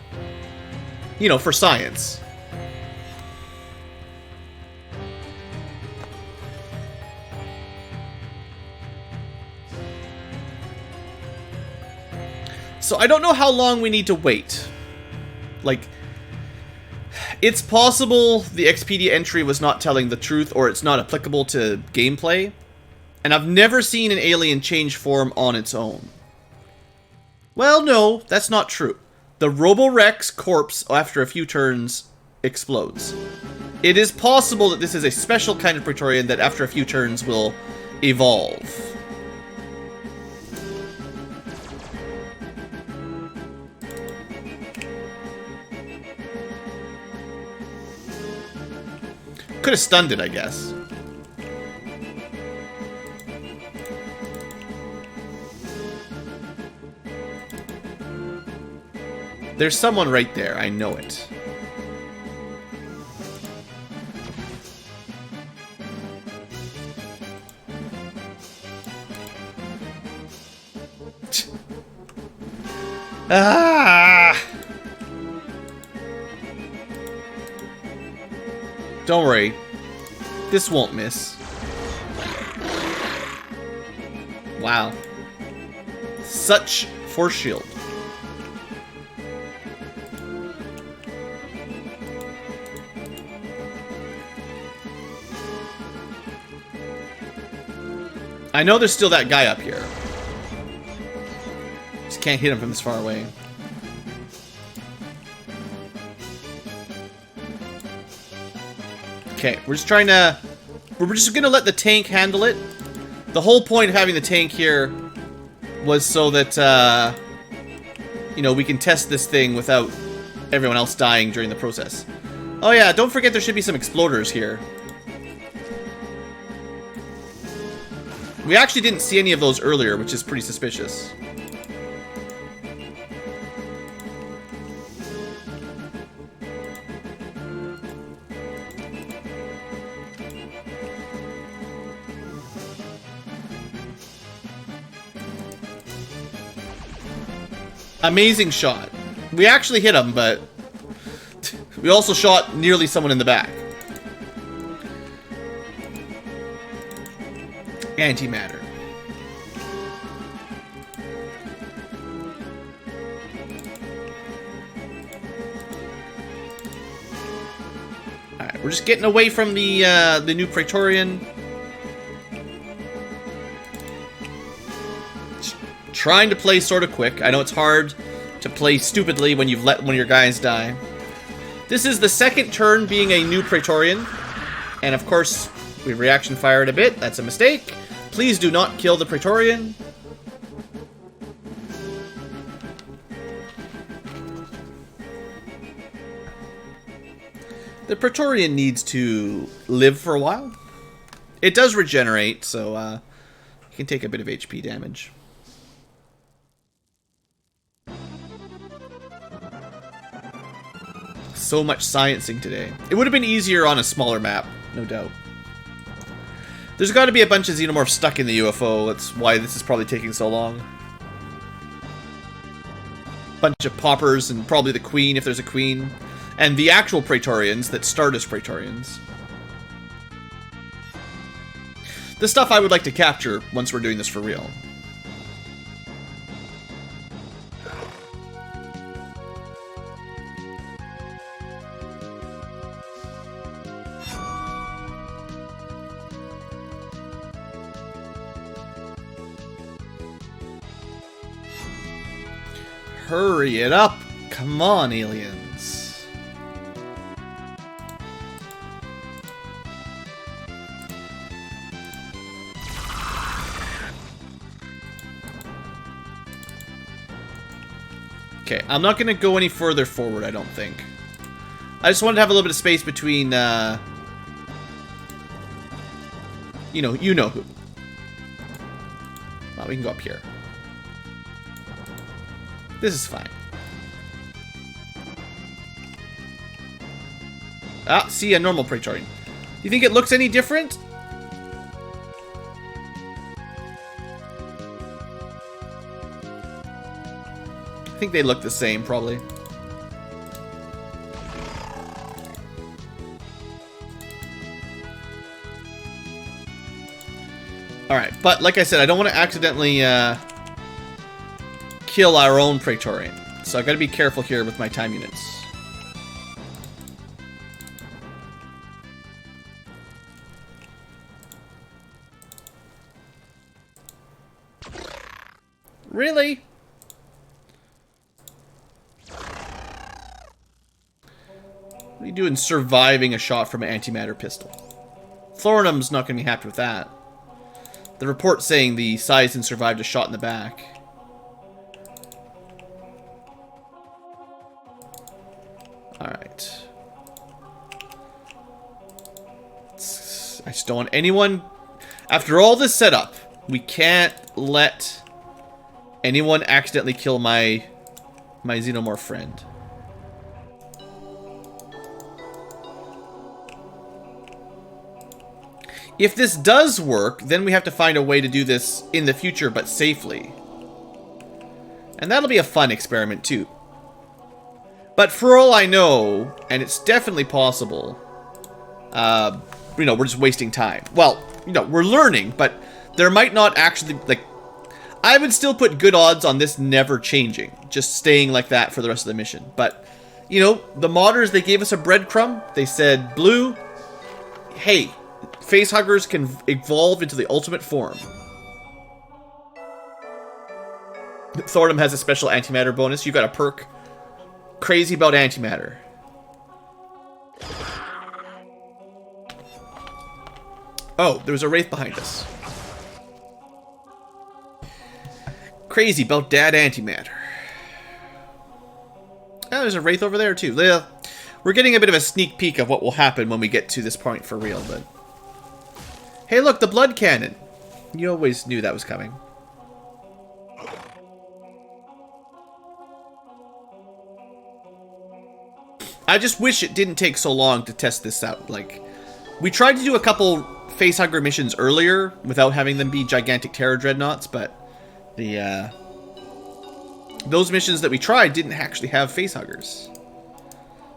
You know, for science. So I don't know how long we need to wait. Like, it's possible the Expedia entry was not telling the truth or it's not applicable to gameplay. And I've never seen an alien change form on its own. Well, no, that's not true. The Roborex corpse, after a few turns, explodes. It is possible that this is a special kind of Praetorian that after a few turns will evolve. Could have stunned it, I guess. There's someone right there. I know it. Ah! Don't worry. This won't miss. Wow. Such force shield. I know there's still that guy up here. Just can't hit him from this far away. Okay, we're just trying to... We're just gonna let the tank handle it. The whole point of having the tank here was so that, you know, we can test this thing without everyone else dying during the process. Oh yeah, don't forget there should be some exploders here. We actually didn't see any of those earlier, which is pretty suspicious. Amazing shot. We actually hit him, but we also shot nearly someone in the back. Antimatter. Alright, we're just getting away from the new Praetorian. Trying to play sort of quick. I know it's hard to play stupidly when you've let one of your guys die. This is the second turn being a new Praetorian. And of course, we reaction fired a bit. That's a mistake. Please do not kill the Praetorian. The Praetorian needs to live for a while. It does regenerate, so it can take a bit of HP damage. So much sciencing today. It would have been easier on a smaller map, no doubt. There's got to be a bunch of xenomorphs stuck in the UFO. That's why this is probably taking so long. Bunch of poppers and probably the queen, if there's a queen. And the actual Praetorians that start as Praetorians. The stuff I would like to capture once we're doing this for real. Hurry it up! Come on, aliens. Okay, I'm not gonna go any further forward, I don't think. I just wanted to have a little bit of space between, you know who. Well, we can go up here. This is fine. Ah, see, a normal Praetorian. Do you think it looks any different? I think they look the same, probably. Alright, but like I said, I don't want to accidentally, kill our own Praetorian. So I've got to be careful here with my time units. Really? What are you doing surviving a shot from an antimatter pistol? Thornham's not going to be happy with that. The report saying the Sizen survived a shot in the back. Alright. I just don't want anyone... After all this setup, we can't let anyone accidentally kill my Xenomorph friend. If this does work, then we have to find a way to do this in the future, but safely. And that'll be a fun experiment, too. But for all I know, and it's definitely possible, you know, we're just wasting time. Well, you know, we're learning, but there might not actually, like... I would still put good odds on this never changing, just staying like that for the rest of the mission. But, you know, the modders, they gave us a breadcrumb. They said, Blue, hey, facehuggers can evolve into the ultimate form. Thordum has a special antimatter bonus. You got a perk crazy about antimatter. Oh, there was a wraith behind us. Crazy about dad antimatter. Oh, there's a wraith over there too. We're getting a bit of a sneak peek of what will happen when we get to this point for real, but... Hey look, the blood cannon. You always knew that was coming. I just wish it didn't take so long to test this out. Like, we tried to do a couple facehugger missions earlier without having them be gigantic terror dreadnoughts, but the those missions that we tried didn't actually have facehuggers.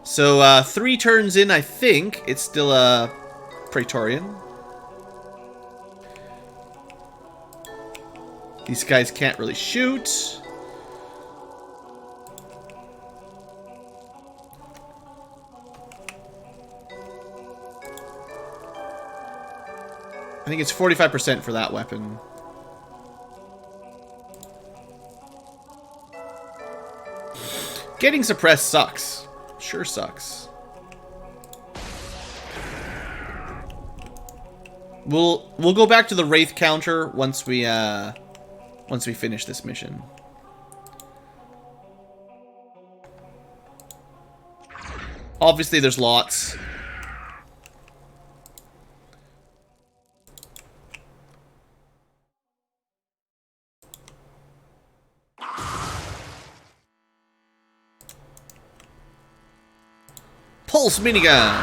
So 3 turns in, I think it's still a Praetorian. These guys can't really shoot. I think it's 45% for that weapon. Getting suppressed sucks. Sure sucks. We'll go back to the Wraith counter once we finish this mission. Obviously there's lots. Pulse minigun.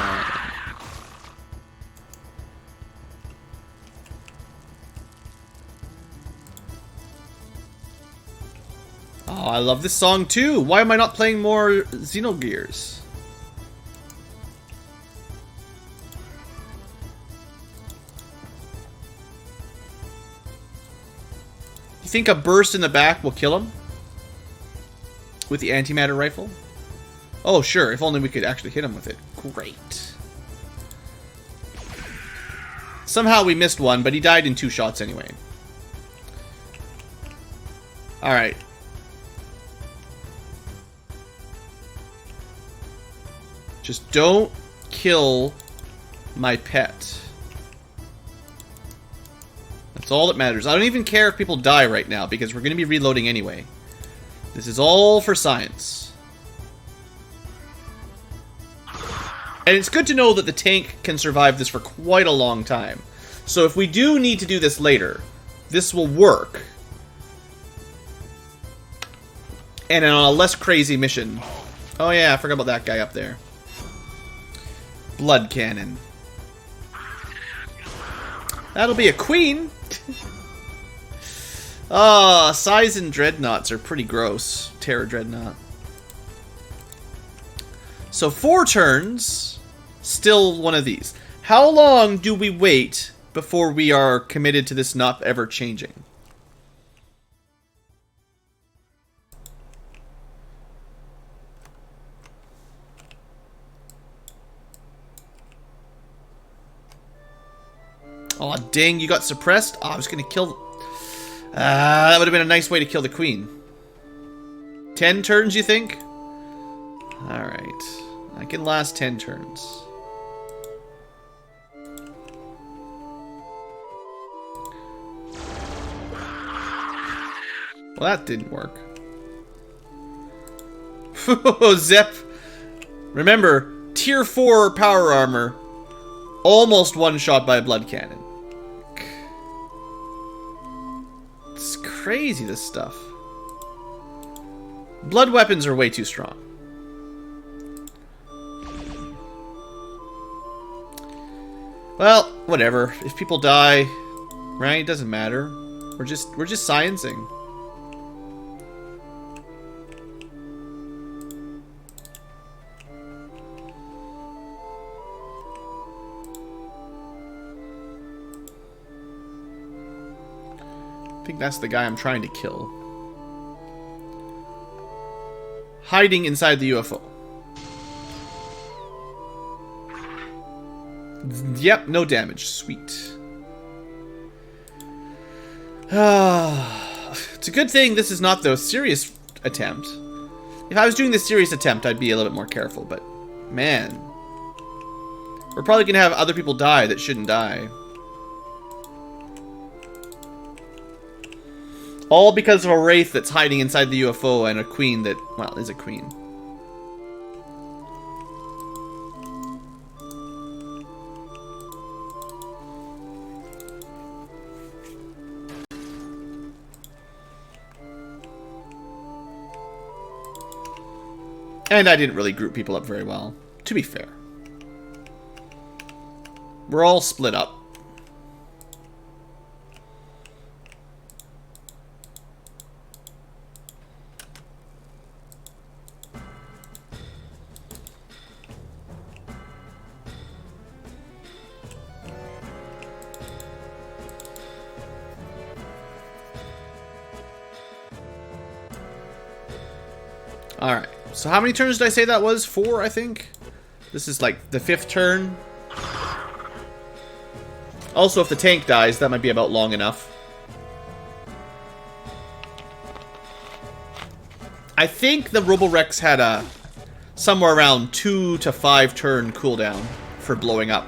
Oh, I love this song too. Why am I not playing more Xenogears? You think a burst in the back will kill him? With the antimatter rifle? Oh, sure. If only we could actually hit him with it. Great. Somehow we missed one, but he died in 2 shots anyway. Alright. Just don't kill my pet. That's all that matters. I don't even care if people die right now, because we're going to be reloading anyway. This is all for science. And it's good to know that the tank can survive this for quite a long time. So if we do need to do this later, this will work. And on a less crazy mission. Oh yeah, I forgot about that guy up there. Blood cannon. That'll be a queen. Ah, Sizen dreadnoughts are pretty gross. Terror dreadnought. So 4 turns, still one of these. How long do we wait before we are committed to this not ever changing? Oh dang, you got suppressed? Oh, I was gonna kill... that would have been a nice way to kill the queen. 10 turns, you think? Alright. I can last 10 turns. Well, that didn't work. Zep! Remember, tier 4 power armor Almost one shot by a blood cannon. It's crazy, this stuff. Blood weapons are way too strong. Well, whatever. If people die, right? It doesn't matter. We're just sciencing. I think that's the guy I'm trying to kill. Hiding inside the UFO. Yep, no damage. Sweet. It's a good thing this is not the serious attempt. If I was doing the serious attempt, I'd be a little bit more careful, but man. We're probably going to have other people die that shouldn't die. All because of a wraith that's hiding inside the UFO and a queen that, well, is a queen. And I didn't really group people up very well, to be fair. We're all split up. Alright, so how many turns did I say that was? 4, I think? This is like the 5th turn. Also, if the tank dies, that might be about long enough. I think the Roborex had a somewhere around 2 to 5 turn cooldown for blowing up.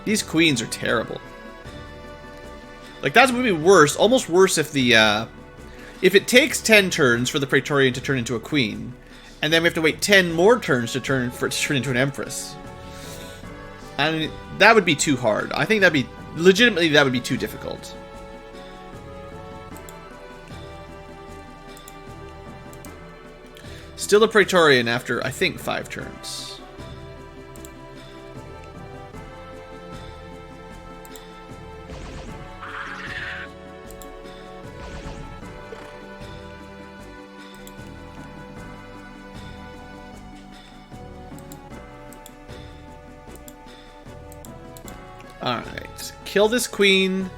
These queens are terrible. Like, that's would be worse, almost worse if the, if it takes 10 turns for the Praetorian to turn into a queen, and then we have to wait 10 more turns to turn into an Empress. I mean, that would be too hard. I think that'd be, legitimately, that would be too difficult. Still a Praetorian after, I think, 5 turns. Alright, kill this queen.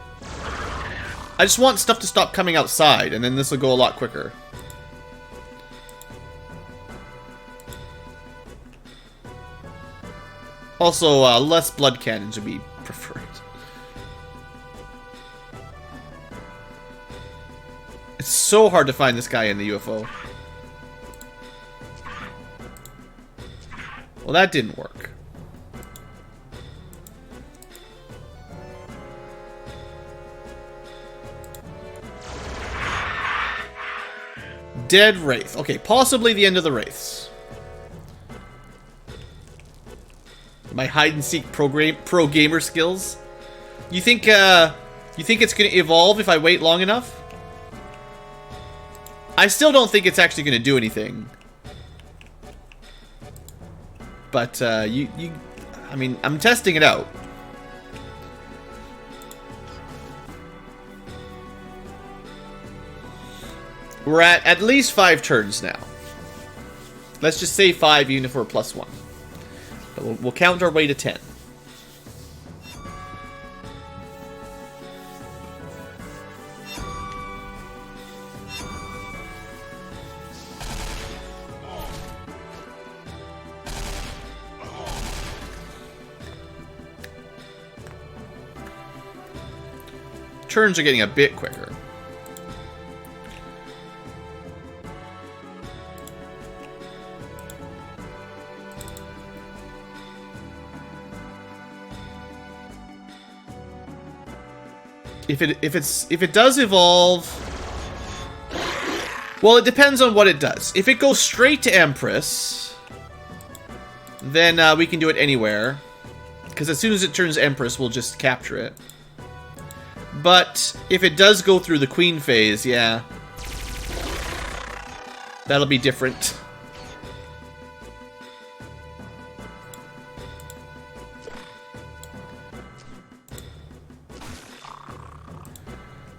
I just want stuff to stop coming outside, and then this will go a lot quicker. Also, less blood cannons would be preferred. It's so hard to find this guy in the UFO. Well, that didn't work. Dead Wraith. Okay, possibly the end of the Wraiths. My hide-and-seek pro gamer skills. You think it's gonna evolve if I wait long enough? I still don't think it's actually gonna do anything. But I mean, I'm testing it out. We're at least 5 turns now. Let's just say 5, even if we're +1. But we'll count our way to 10. Turns are getting a bit quicker. If it does evolve, well, it depends on what it does. If it goes straight to Empress, then we can do it anywhere. Because as soon as it turns Empress, we'll just capture it. But if it does go through the Queen phase, yeah. That'll be different.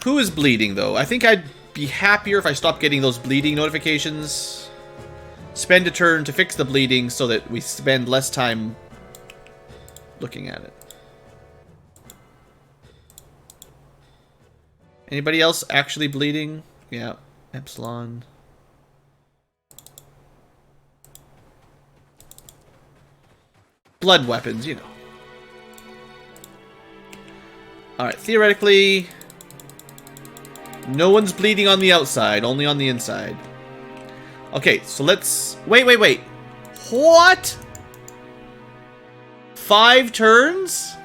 Who is bleeding, though? I think I'd be happier if I stopped getting those bleeding notifications. Spend a turn to fix the bleeding so that we spend less time looking at it. Anybody else actually bleeding? Yeah, Epsilon. Blood weapons, you know. Alright, theoretically, no one's bleeding on the outside, only on the inside. Okay, so let's... Wait. What? 5 turns?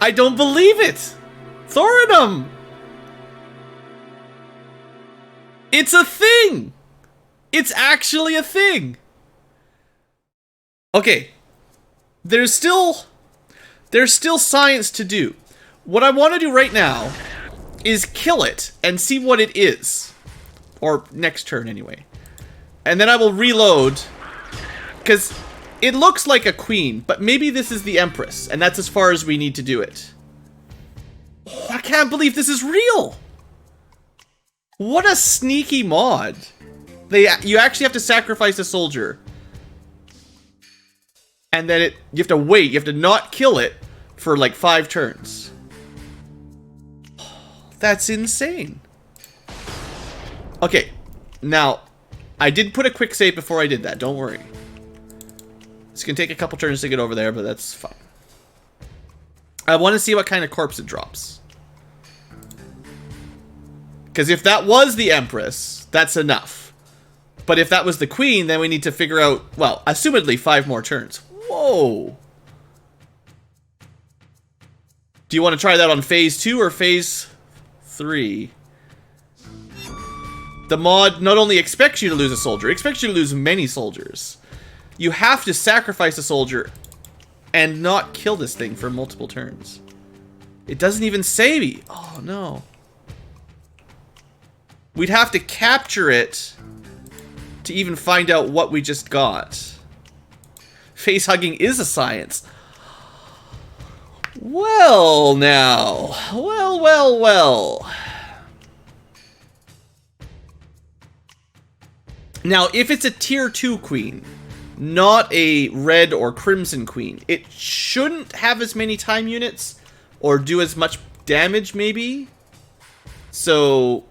I don't believe it! Thorinum! It's a thing! It's actually a thing! Okay. There's still science to do. What I want to do right now is kill it and see what it is. Or next turn, anyway. And then I will reload. Because it looks like a queen, but maybe this is the Empress. And that's as far as we need to do it. Oh, I can't believe this is real! What a sneaky mod. You actually have to sacrifice a soldier. And then you have to wait. You have to not kill it for like 5 turns. That's insane. Okay, now I did put a quick save before I did that. Don't worry. It's gonna take a couple turns to get over there, but that's fine. I want to see what kind of corpse it drops. Because if that was the Empress, that's enough. But if that was the Queen, then we need to figure out, well, assumedly 5 more turns. Whoa. Do you want to try that on phase 2 or phase 3? The mod not only expects you to lose a soldier, it expects you to lose many soldiers. You have to sacrifice a soldier and not kill this thing for multiple turns. It doesn't even say me. Oh, no. We'd have to capture it to even find out what we just got. Face hugging is a science. Well, now. Well. Now, if it's a tier 2 queen, not a red or crimson queen, it shouldn't have as many time units or do as much damage, maybe. So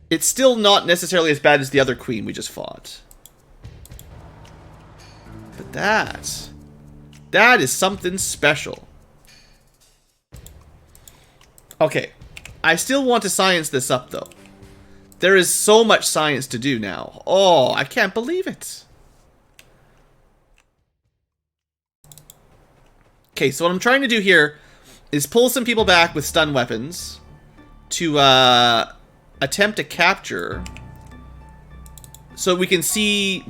it's still not necessarily as bad as the other queen we just fought. But that is something special. Okay, I still want to science this up, though. There is so much science to do now. Oh, I can't believe it. Okay, so what I'm trying to do here is pull some people back with stun weapons to attempt to capture, so we can see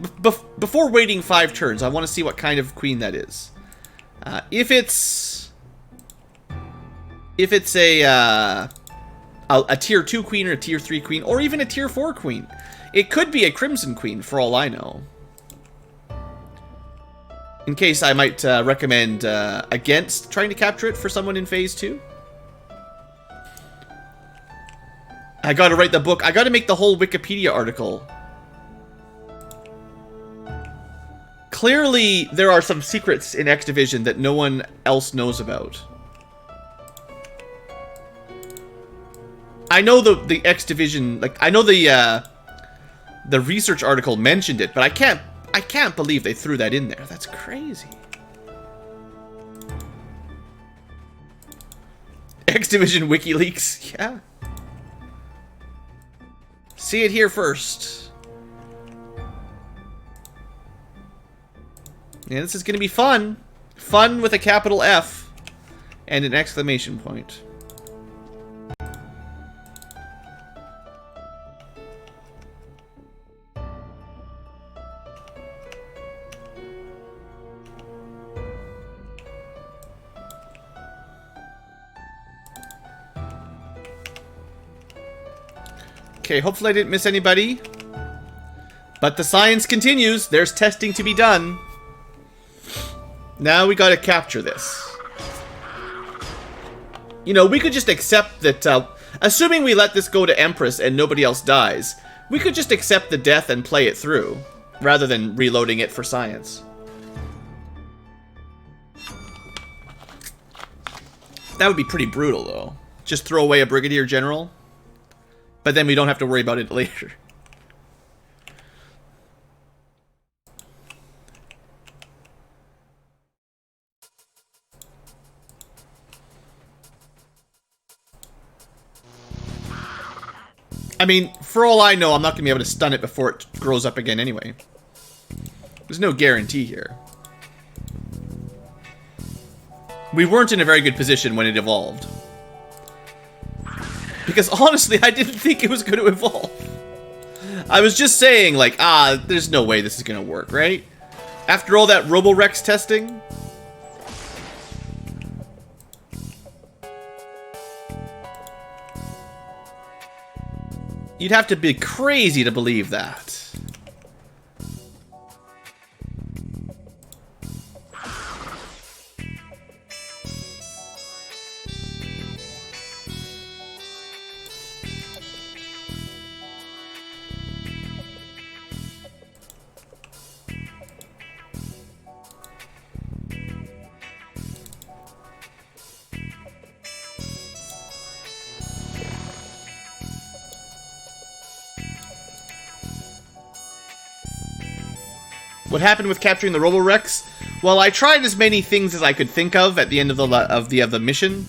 before waiting 5 turns. I want to see what kind of queen that is. If it's a tier 2 queen or a tier 3 queen or even a tier 4 queen, it could be a crimson queen for all I know. In case, I might recommend against trying to capture it for someone in phase 2. I gotta write the book. I gotta make the whole Wikipedia article. Clearly, there are some secrets in X Division that no one else knows about. I know the X Division, like, I know the research article mentioned it, but I can't believe they threw that in there. That's crazy. X Division WikiLeaks, yeah. See it here first. Yeah, this is gonna be fun. Fun with a capital F and an exclamation point. Okay, hopefully I didn't miss anybody. But the science continues. There's testing to be done. Now we gotta capture this. You know, we could just accept that, assuming we let this go to Empress and nobody else dies, we could just accept the death and play it through, rather than reloading it for science. That would be pretty brutal, though. Just throw away a Brigadier General, but then we don't have to worry about it later. I mean, for all I know, I'm not going to be able to stun it before it grows up again anyway. There's no guarantee here. We weren't in a very good position when it evolved. Because honestly, I didn't think it was going to evolve. I was just saying, like, there's no way this is going to work, right? After all that Roborex testing... You'd have to be crazy to believe that. What happened with capturing the Roborex? Well, I tried as many things as I could think of at the end of the mission,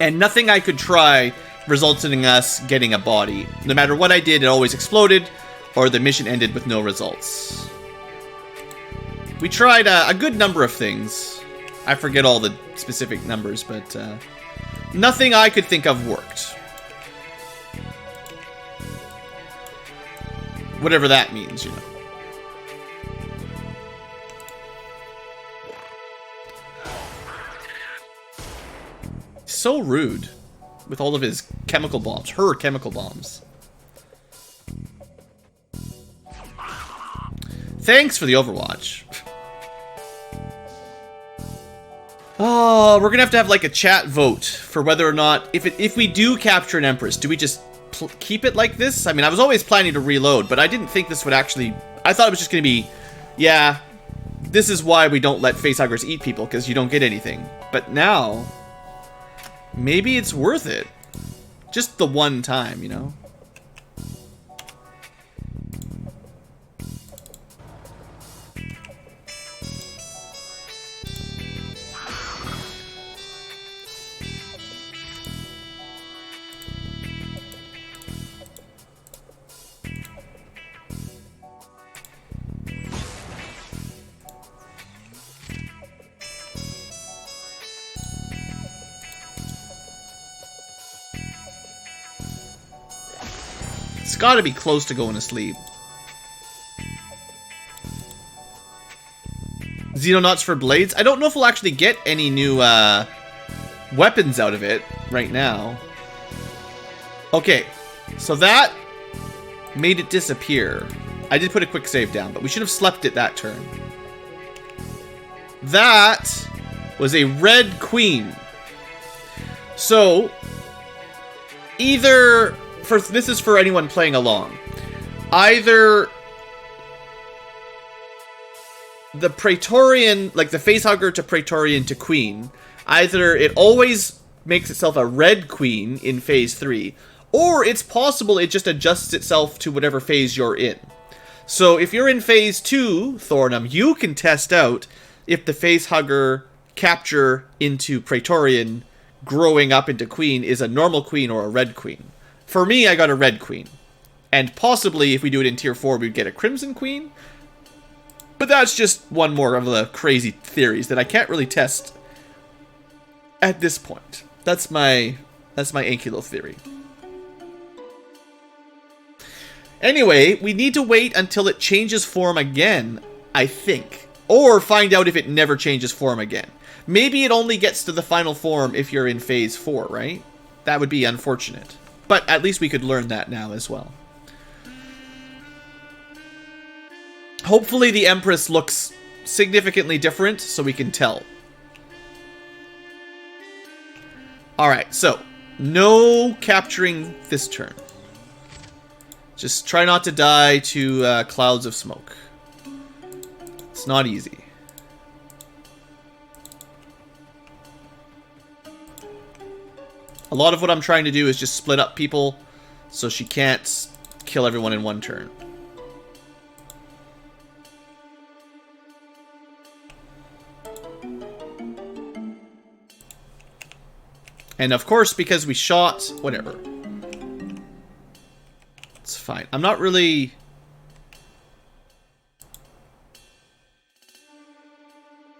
and nothing I could try resulted in us getting a body. No matter what I did, it always exploded, or the mission ended with no results. We tried a good number of things. I forget all the specific numbers, but nothing I could think of worked. Whatever that means, you know. So rude with all of his chemical bombs, her chemical bombs. Thanks for the Overwatch. Oh, we're gonna have like a chat vote for whether or not if we do capture an Empress, do we just keep it like this? I mean, I was always planning to reload, but I didn't think this would actually. I thought it was just gonna be, yeah, this is why we don't let facehuggers eat people, because you don't get anything. But now. Maybe it's worth it. Just the one time, you know? It's gotta be close to going to sleep. Xenonauts for blades? I don't know if we'll actually get any new weapons out of it right now. Okay, so that made it disappear. I did put a quick save down, but we should have slept it that turn. That was a red queen. So, either... this is for anyone playing along. Either the Praetorian, like the Facehugger to Praetorian to Queen, either it always makes itself a red queen in phase 3, or it's possible it just adjusts itself to whatever phase you're in. So if you're in phase 2, Thornum, you can test out if the Facehugger capture into Praetorian growing up into Queen is a normal queen or a red queen. For me, I got a red queen. And possibly, if we do it in tier 4, we'd get a crimson queen. But that's just one more of the crazy theories that I can't really test at this point. That's my Ankylo theory. Anyway, we need to wait until it changes form again, I think. Or find out if it never changes form again. Maybe it only gets to the final form if you're in phase 4, right? That would be unfortunate. But at least we could learn that now as well. Hopefully the Empress looks significantly different so we can tell. Alright, so no capturing this turn. Just try not to die to clouds of smoke. It's not easy. A lot of what I'm trying to do is just split up people so she can't kill everyone in one turn. And of course, because we shot, whatever. It's fine. I'm not really...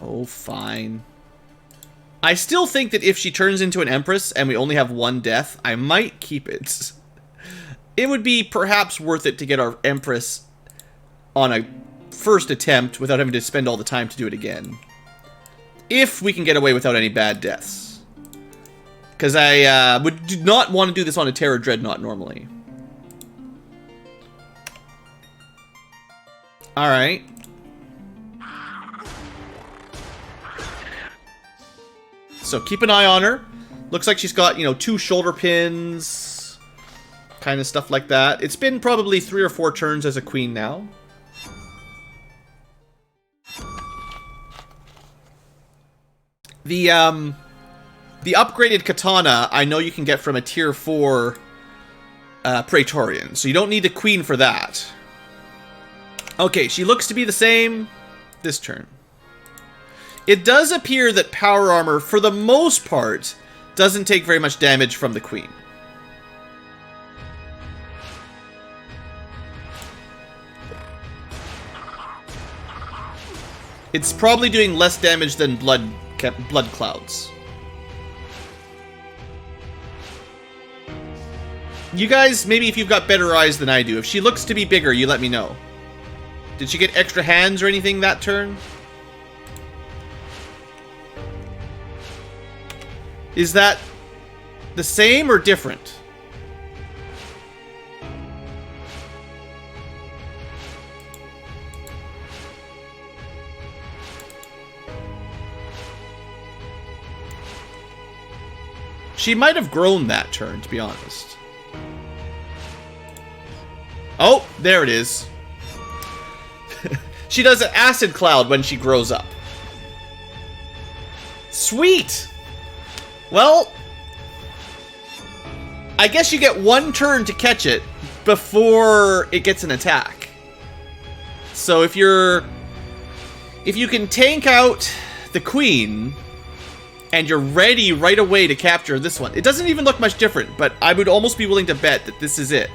Oh, fine. I still think that if she turns into an Empress and we only have one death, I might keep it. It would be perhaps worth it to get our Empress on a first attempt without having to spend all the time to do it again. If we can get away without any bad deaths. Because I would not want to do this on a Terror Dreadnought normally. Alright. So keep an eye on her. Looks like she's got, you know, 2 shoulder pins. Kind of stuff like that. It's been probably 3 or 4 turns as a queen now. The upgraded katana, I know you can get from a tier 4 Praetorian. So you don't need a queen for that. Okay, she looks to be the same this turn. It does appear that power armor, for the most part, doesn't take very much damage from the queen. It's probably doing less damage than blood clouds. You guys, maybe if you've got better eyes than I do, if she looks to be bigger, you let me know. Did she get extra hands or anything that turn? Is that the same or different? She might have grown that turn, to be honest. Oh, there it is. She does an acid cloud when she grows up. Sweet! Well, I guess you get 1 turn to catch it before it gets an attack. So if you can tank out the queen and you're ready right away to capture this one. It doesn't even look much different, but I would almost be willing to bet that this is it.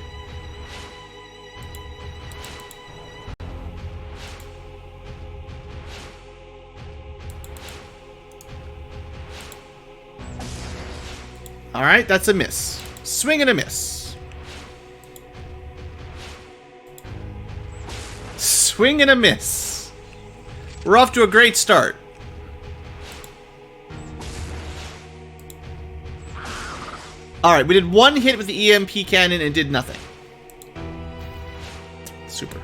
Alright, that's a miss. Swing and a miss. Swing and a miss. We're off to a great start. Alright, we did 1 hit with the EMP cannon and did nothing. Super.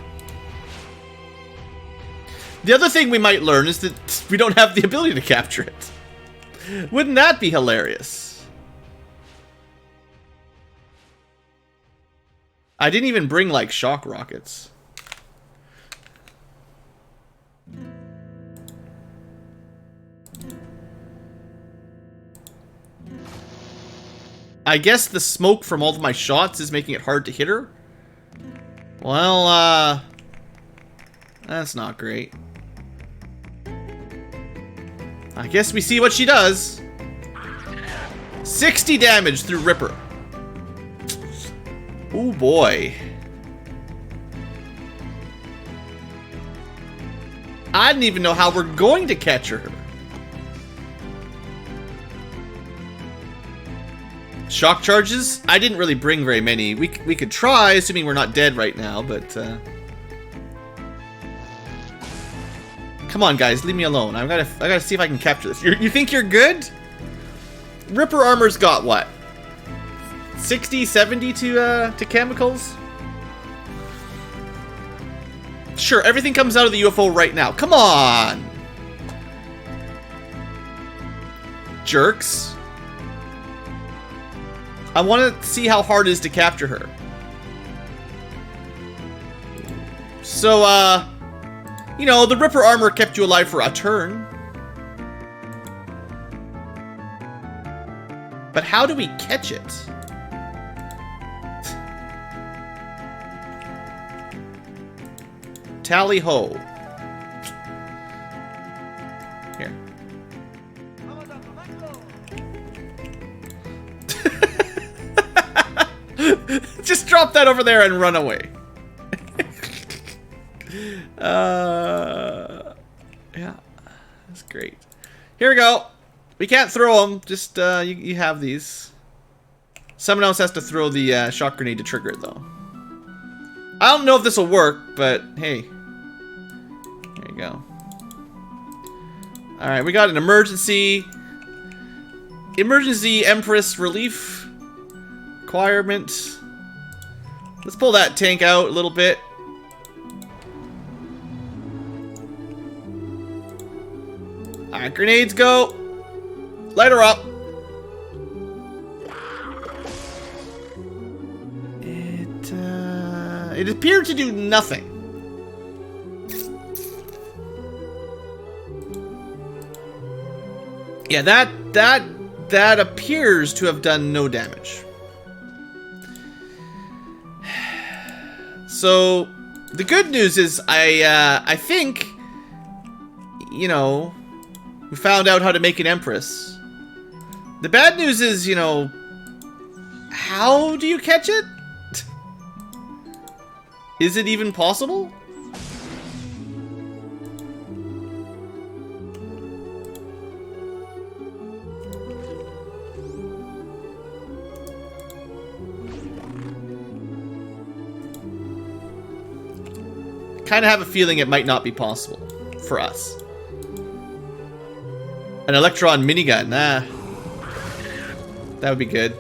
The other thing we might learn is that we don't have the ability to capture it. Wouldn't that be hilarious? I didn't even bring, like, shock rockets. I guess the smoke from all of my shots is making it hard to hit her? Well, that's not great. I guess we see what she does. 60 damage through Ripper. Oh boy. I didn't even know how we're going to catch her. Shock charges? I didn't really bring very many. We could try, assuming we're not dead right now, but... Come on, guys, leave me alone. I gotta see if I can capture this. You think you're good? Ripper armor's got what? 60, 70 to chemicals? Sure, everything comes out of the UFO right now. Come on! Jerks. I want to see how hard it is to capture her. So, you know, the Ripper armor kept you alive for a turn. But how do we catch it? Tally ho. Here. Just drop that over there and run away. Yeah, that's great. Here we go. We can't throw them. Just you have these. Someone else has to throw the shock grenade to trigger it, though. I don't know if this will work, but hey. There you go. Alright, we got an emergency Empress relief requirement. Let's pull that tank out a little bit. Alright, grenades go. Light her up. It appeared to do nothing. Yeah, that appears to have done no damage. So the good news is I think, you know, we found out how to make an Empress. The bad news is, you know, how do you catch it? Is it even possible? Kind of have a feeling it might not be possible for us. An electron minigun, nah. That would be good.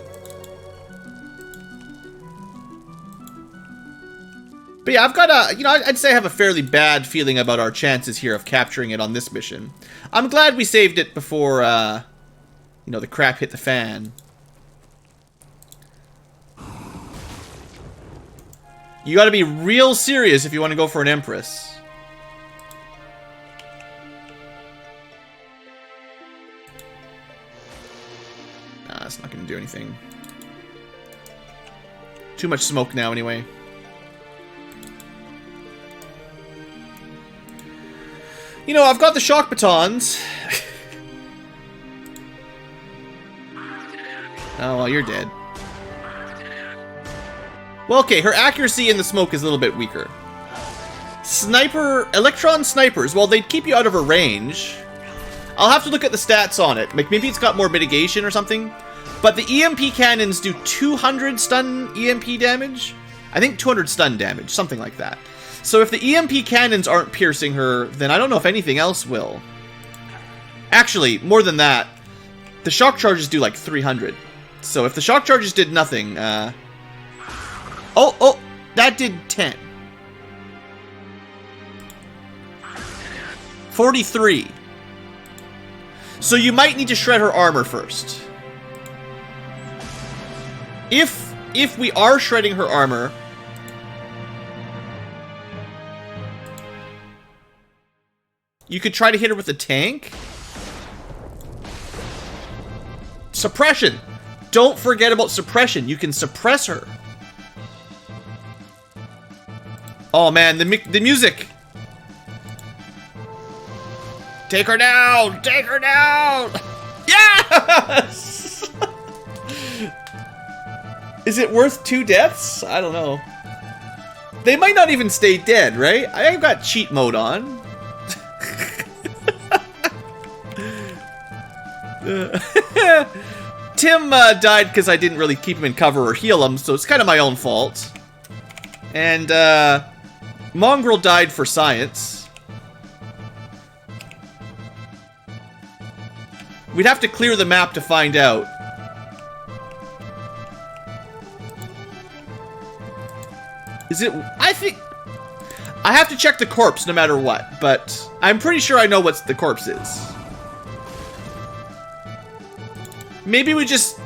But yeah, I've got a, you know, I'd say I have a fairly bad feeling about our chances here of capturing it on this mission. I'm glad we saved it before, you know, the crap hit the fan. You gotta be real serious if you want to go for an Empress. Nah, that's not gonna do anything. Too much smoke now, anyway. You know, I've got the shock batons. Oh, well, you're dead. Well, okay, her accuracy in the smoke is a little bit weaker. Electron snipers, well, they'd keep you out of her range. I'll have to look at the stats on it. Like, maybe it's got more mitigation or something. But the EMP cannons do 200 stun EMP damage? I think 200 stun damage, something like that. So if the EMP cannons aren't piercing her, then I don't know if anything else will. Actually, more than that, the shock charges do like 300. So if the shock charges did nothing, oh, that did 10. 43. So you might need to shred her armor first. If we are shredding her armor, you could try to hit her with a tank. Suppression. Don't forget about suppression. You can suppress her. Oh man, the music. Take her down! Take her down! Yes! Is it worth 2 deaths? I don't know. They might not even stay dead, right? I've got cheat mode on. Tim died because I didn't really keep him in cover or heal him, so it's kind of my own fault. And Mongrel died for science. We'd have to clear the map to find out. Is it... I think... I have to check the corpse no matter what, but I'm pretty sure I know what the corpse is. Maybe we just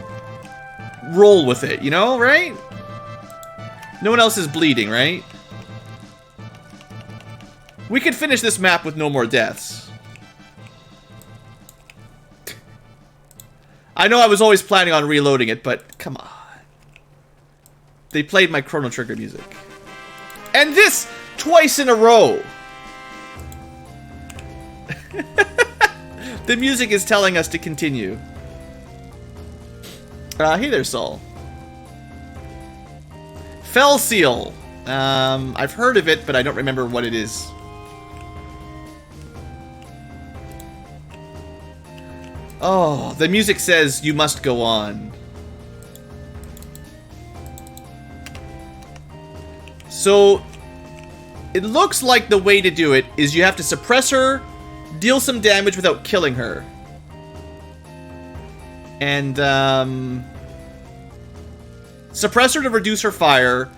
roll with it, you know, right? No one else is bleeding, right? We could finish this map with no more deaths. I know I was always planning on reloading it, but come on. They played my Chrono Trigger music. And this twice in a row. The music is telling us to continue. Hey there, Saul. Fell Seal. I've heard of it, but I don't remember what it is. Oh, the music says you must go on. So, it looks like the way to do it is you have to suppress her, deal some damage without killing her. And, suppress her to reduce her fire,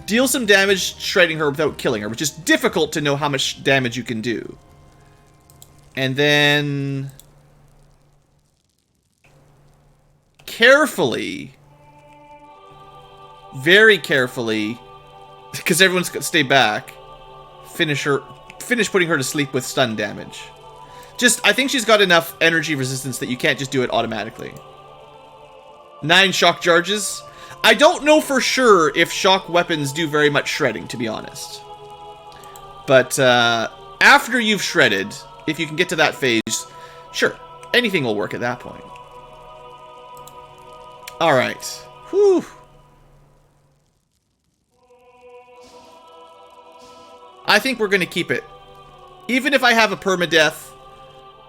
deal some damage shredding her without killing her, which is difficult to know how much damage you can do. And then... carefully, very carefully, because everyone's gonna stay back, finish putting her to sleep with stun damage. I think she's got enough energy resistance that you can't just do it automatically. 9 shock charges. I don't know for sure if shock weapons do very much shredding, to be honest. But after you've shredded, if you can get to that phase, sure, anything will work at that point. Alright. Whew. I think we're gonna keep it. Even if I have a permadeath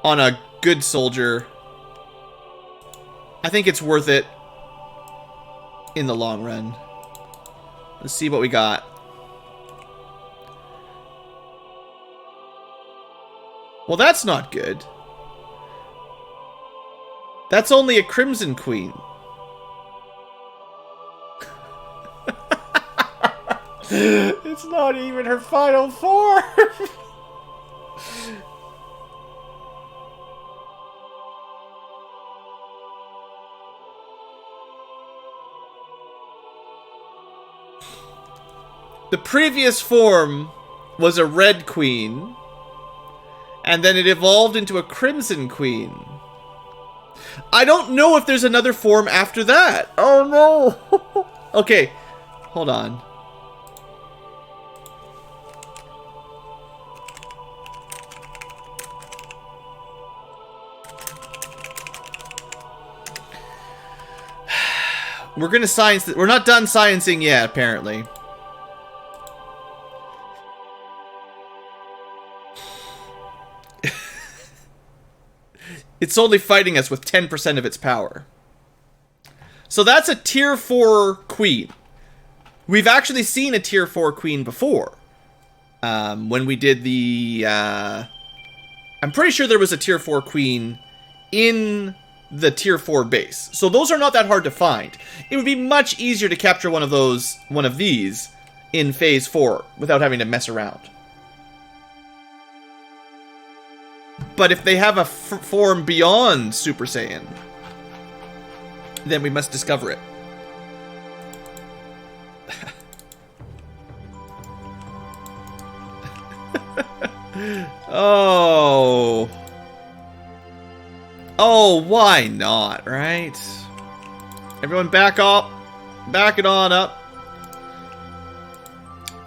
on a good soldier, I think it's worth it in the long run. Let's see what we got. Well, that's not good. That's only a Crimson Queen. It's not even her final form. The previous form was a red queen, and then it evolved into a crimson queen. I don't know if there's another form after that. Oh no. Okay, hold on. We're gonna science. We're not done sciencing yet, apparently. It's only fighting us with 10% of its power. So that's a tier 4 queen. We've actually seen a tier 4 queen before. When we did the... I'm pretty sure there was a tier 4 queen in the tier 4 base. So those are not that hard to find. It would be much easier to capture one of these in phase 4 without having to mess around. But if they have a form beyond Super Saiyan, then we must discover it. Oh. Oh, why not, right? Everyone back up. Back it on up.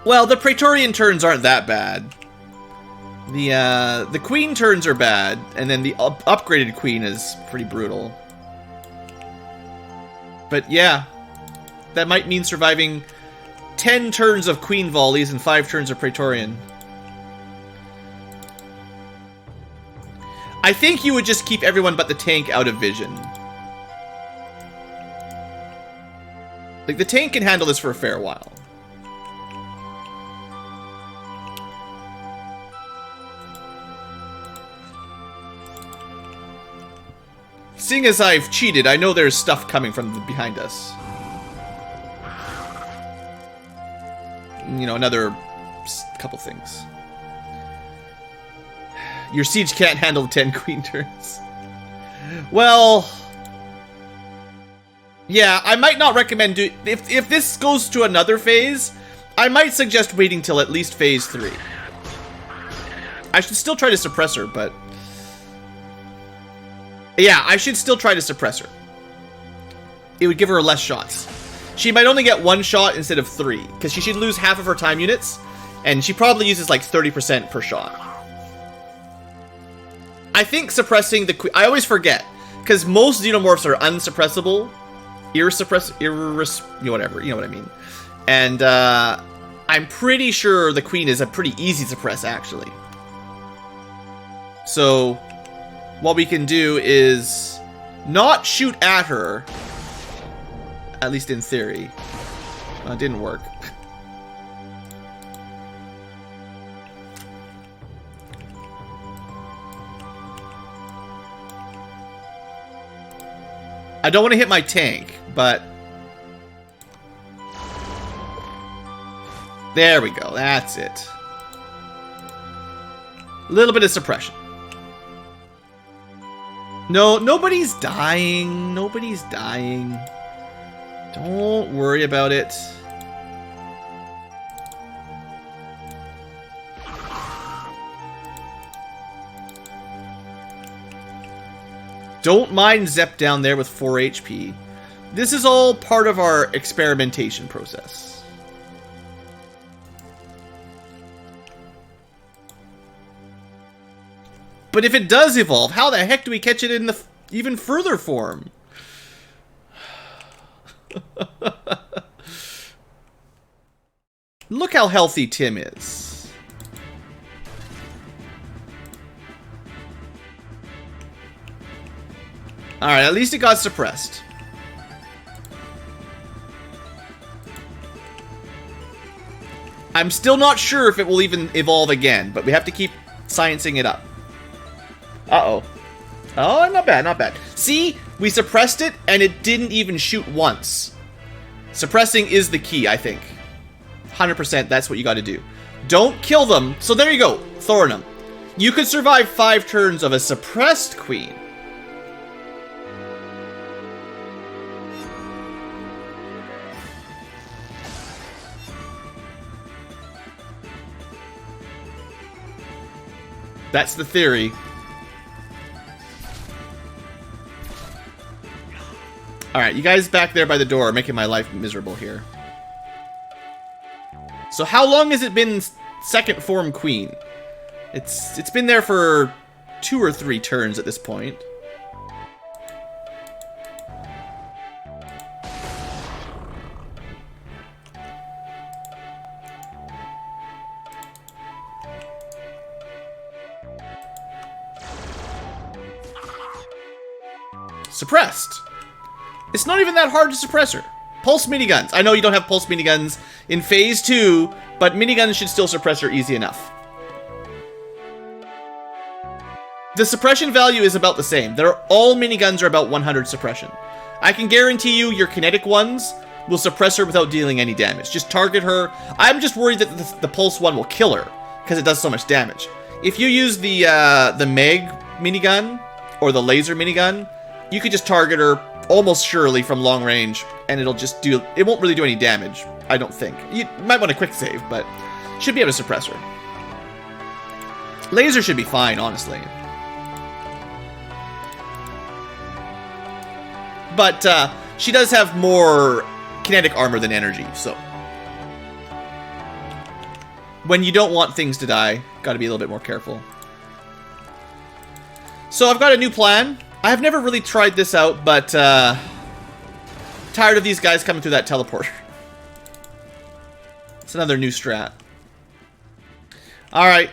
Well, the Praetorian turns aren't that bad. The queen turns are bad, and then the upgraded queen is pretty brutal. But yeah, that might mean surviving 10 turns of queen volleys and 5 turns of Praetorian. I think you would just keep everyone but the tank out of vision. Like, the tank can handle this for a fair while. Seeing as I've cheated, I know there's stuff coming from behind us. you know, another couple things. Your siege can't handle 10 queen turns. Well, yeah, I might not recommend do if this goes to another phase, I might suggest waiting till at least phase 3. I should still try to suppress her, but yeah, I should still try to suppress her. It would give her less shots. She might only get 1 shot instead of 3, because she should lose half of her time units, and she probably uses like 30% per shot. I think suppressing the queen... I always forget, because most xenomorphs are unsuppressible. You know, whatever, you know what I mean. And I'm pretty sure the queen is a pretty easy suppress, actually. So, what we can do is not shoot at her, at least in theory. Well, it didn't work. I don't want to hit my tank, but... There we go, that's it. A little bit of suppression. No, nobody's dying. Nobody's dying. Don't worry about it. Don't mind Zep down there with 4 HP. This is all part of our experimentation process. But if it does evolve, how the heck do we catch it in the even further form? Look how healthy Tim is. Alright, at least it got suppressed. I'm still not sure if it will even evolve again, but we have to keep sciencing it up. Uh-oh. Oh, not bad, not bad. See? We suppressed it, and it didn't even shoot once. Suppressing is the key, I think. 100%, that's what you gotta do. Don't kill them. So there you go, Thorinum. You could survive 5 turns of a suppressed queen. That's the theory. Alright, you guys back there by the door are making my life miserable here. So how long has it been second form queen? It's been there for 2 or 3 turns at this point. Suppressed. It's not even that hard to suppress her. Pulse miniguns. I know you don't have pulse miniguns in phase 2, but miniguns should still suppress her easy enough. The suppression value is about the same. All miniguns are about 100 suppression. I can guarantee you your kinetic ones will suppress her without dealing any damage. Just target her. I'm just worried that the pulse one will kill her because it does so much damage. If you use the Meg minigun or the laser minigun, you could just target her almost surely from long range, and it'll just do... It won't really do any damage, I don't think. You might want to quick save, but should be able to suppress her. Laser should be fine, honestly. But she does have more kinetic armor than energy, so... When you don't want things to die, gotta be a little bit more careful. So I've got a new plan. I've never really tried this out, but tired of these guys coming through that teleporter. It's another new strat. Alright.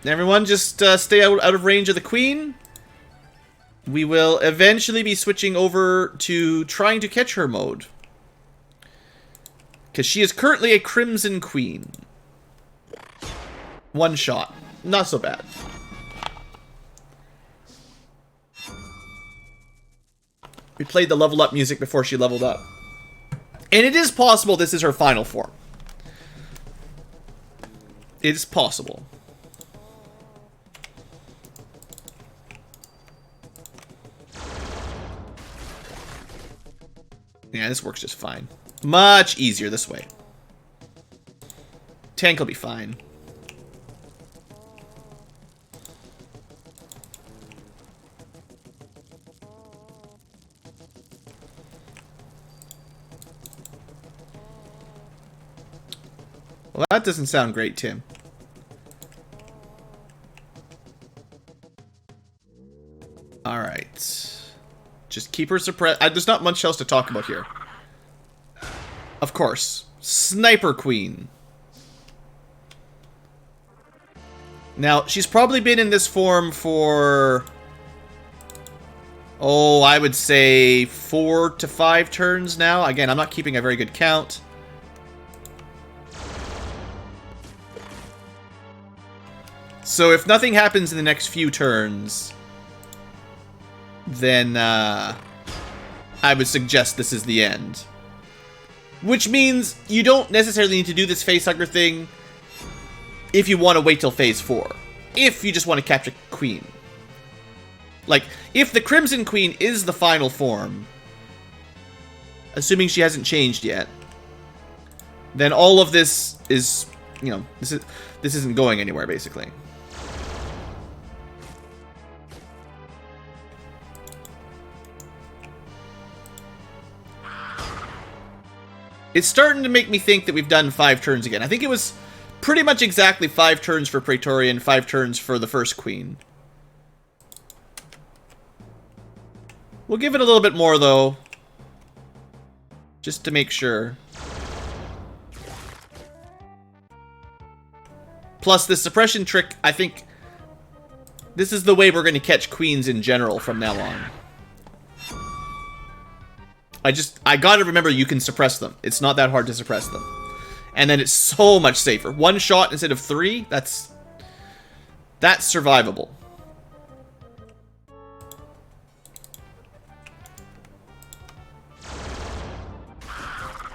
Everyone just stay out of range of the queen. We will eventually be switching over to trying to catch her mode. Because she is currently a Crimson Queen. 1 shot. Not so bad. We played the level up music before she leveled up. And it is possible this is her final form. It's possible. Yeah, this works just fine. Much easier this way. Tank will be fine. Well, that doesn't sound great, Tim. Alright. Just keep her suppressed. There's not much else to talk about here. Of course. Sniper Queen. Now, she's probably been in this form for... oh, I would say 4 to 5 turns now. Again, I'm not keeping a very good count. So if nothing happens in the next few turns, then I would suggest this is the end. Which means you don't necessarily need to do this Facehugger thing if you want to wait till phase 4. If you just want to capture Queen. Like, if the Crimson Queen is the final form, assuming she hasn't changed yet, then all of this is, you know, this isn't going anywhere, basically. It's starting to make me think that we've done 5 turns again. I think it was pretty much exactly 5 turns for Praetorian, 5 turns for the first Queen. We'll give it a little bit more, though. Just to make sure. Plus, the suppression trick, I think... this is the way we're going to catch Queens in general from now on. I gotta remember you can suppress them. It's not that hard to suppress them. And then it's so much safer. 1 shot instead of 3, that's survivable.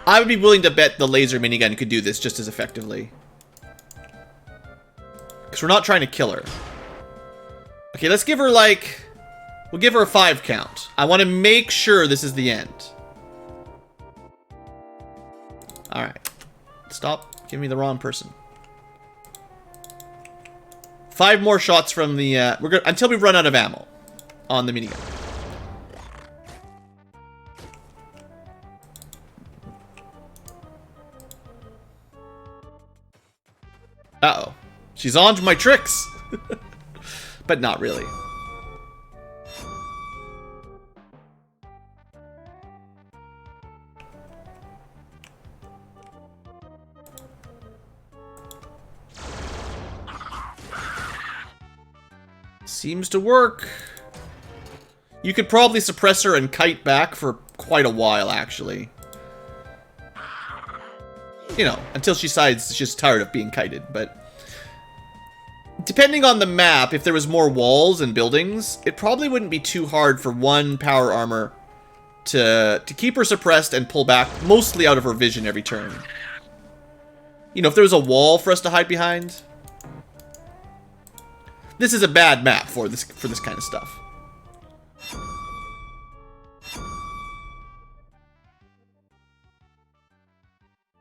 I would be willing to bet the laser minigun could do this just as effectively. Because we're not trying to kill her. Okay, let's give her like... we'll give her a 5 count. I want to make sure this is the end. Alright. Stop giving me the wrong person. 5 more shots from the... we're gonna, until we run out of ammo on the minigun. Uh-oh. She's on to my tricks! But not really. Seems to work. You could probably suppress her and kite back for quite a while, actually. You know, until she decides she's tired of being kited, but... depending on the map, if there was more walls and buildings, it probably wouldn't be too hard for 1 power armor to keep her suppressed and pull back, mostly out of her vision every turn. You know, if there was a wall for us to hide behind... this is a bad map for this kind of stuff.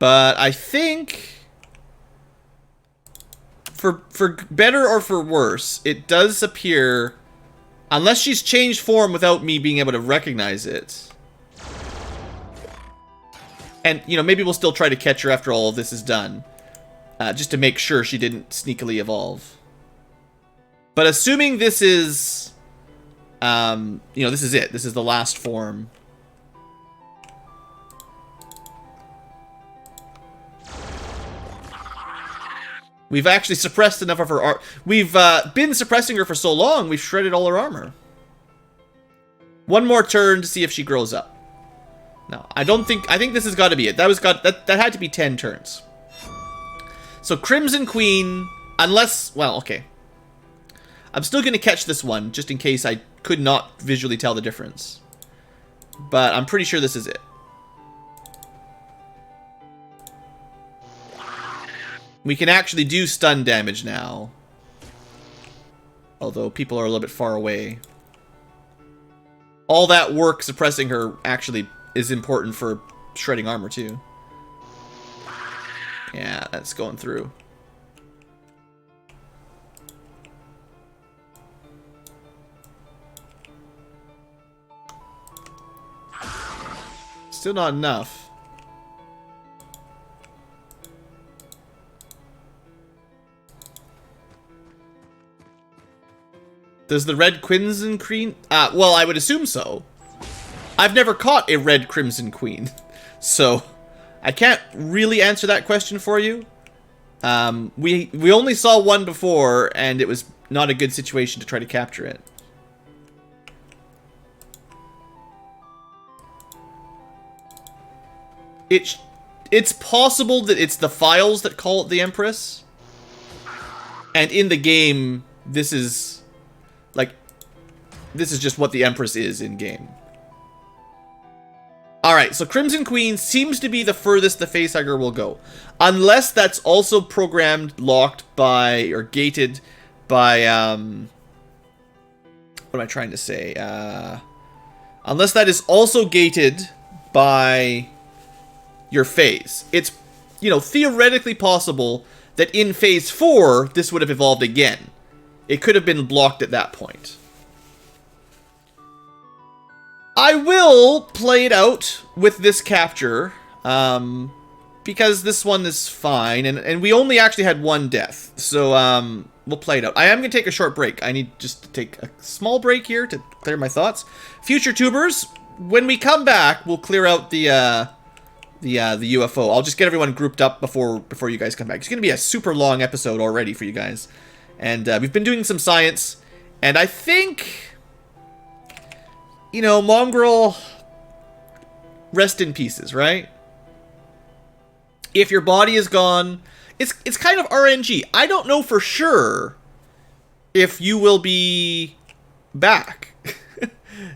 But I think for better or for worse, it does appear, unless she's changed form without me being able to recognize it. And, you know, maybe we'll still try to catch her after all of this is done. Just to make sure she didn't sneakily evolve. But assuming this is, you know, this is it. This is the last form. We've actually suppressed enough of her armor. We've been suppressing her for so long, we've shredded all her armor. 1 more turn to see if she grows up. No, I think this has got to be it. That had to be 10 turns. So Crimson Queen, unless, well, okay. I'm still going to catch this one, just in case I could not visually tell the difference. But I'm pretty sure this is it. We can actually do stun damage now. Although people are a little bit far away. All that work suppressing her actually is important for shredding armor too. Yeah, that's going through. Still not enough. Does the red crimson queen... well, I would assume so. I've never caught a red crimson queen. So, I can't really answer that question for you. We only saw one before, and it was not a good situation to try to capture it. It's possible that it's the files that call it the Empress. And in the game, this is... like, this is just what the Empress is in-game. Alright, so Crimson Queen seems to be the furthest the Facehugger will go. Unless that's also programmed, locked by, or gated by, what am I trying to say? Unless that is also gated by your phase. It's, you know, theoretically possible that in Phase 4, this would have evolved again. It could have been blocked at that point. I will play it out with this capture, because this one is fine, and we only actually had one death, so we'll play it out. I am going to take a short break. I need just to take a small break here to clear my thoughts. Future tubers, when we come back, we'll clear out the UFO. I'll just get everyone grouped up before you guys come back. It's going to be a super long episode already for you guys, and we've been doing some science, and I think... you know, Mongrel, rest in pieces, right? If your body is gone, it's kind of RNG. I don't know for sure if you will be back.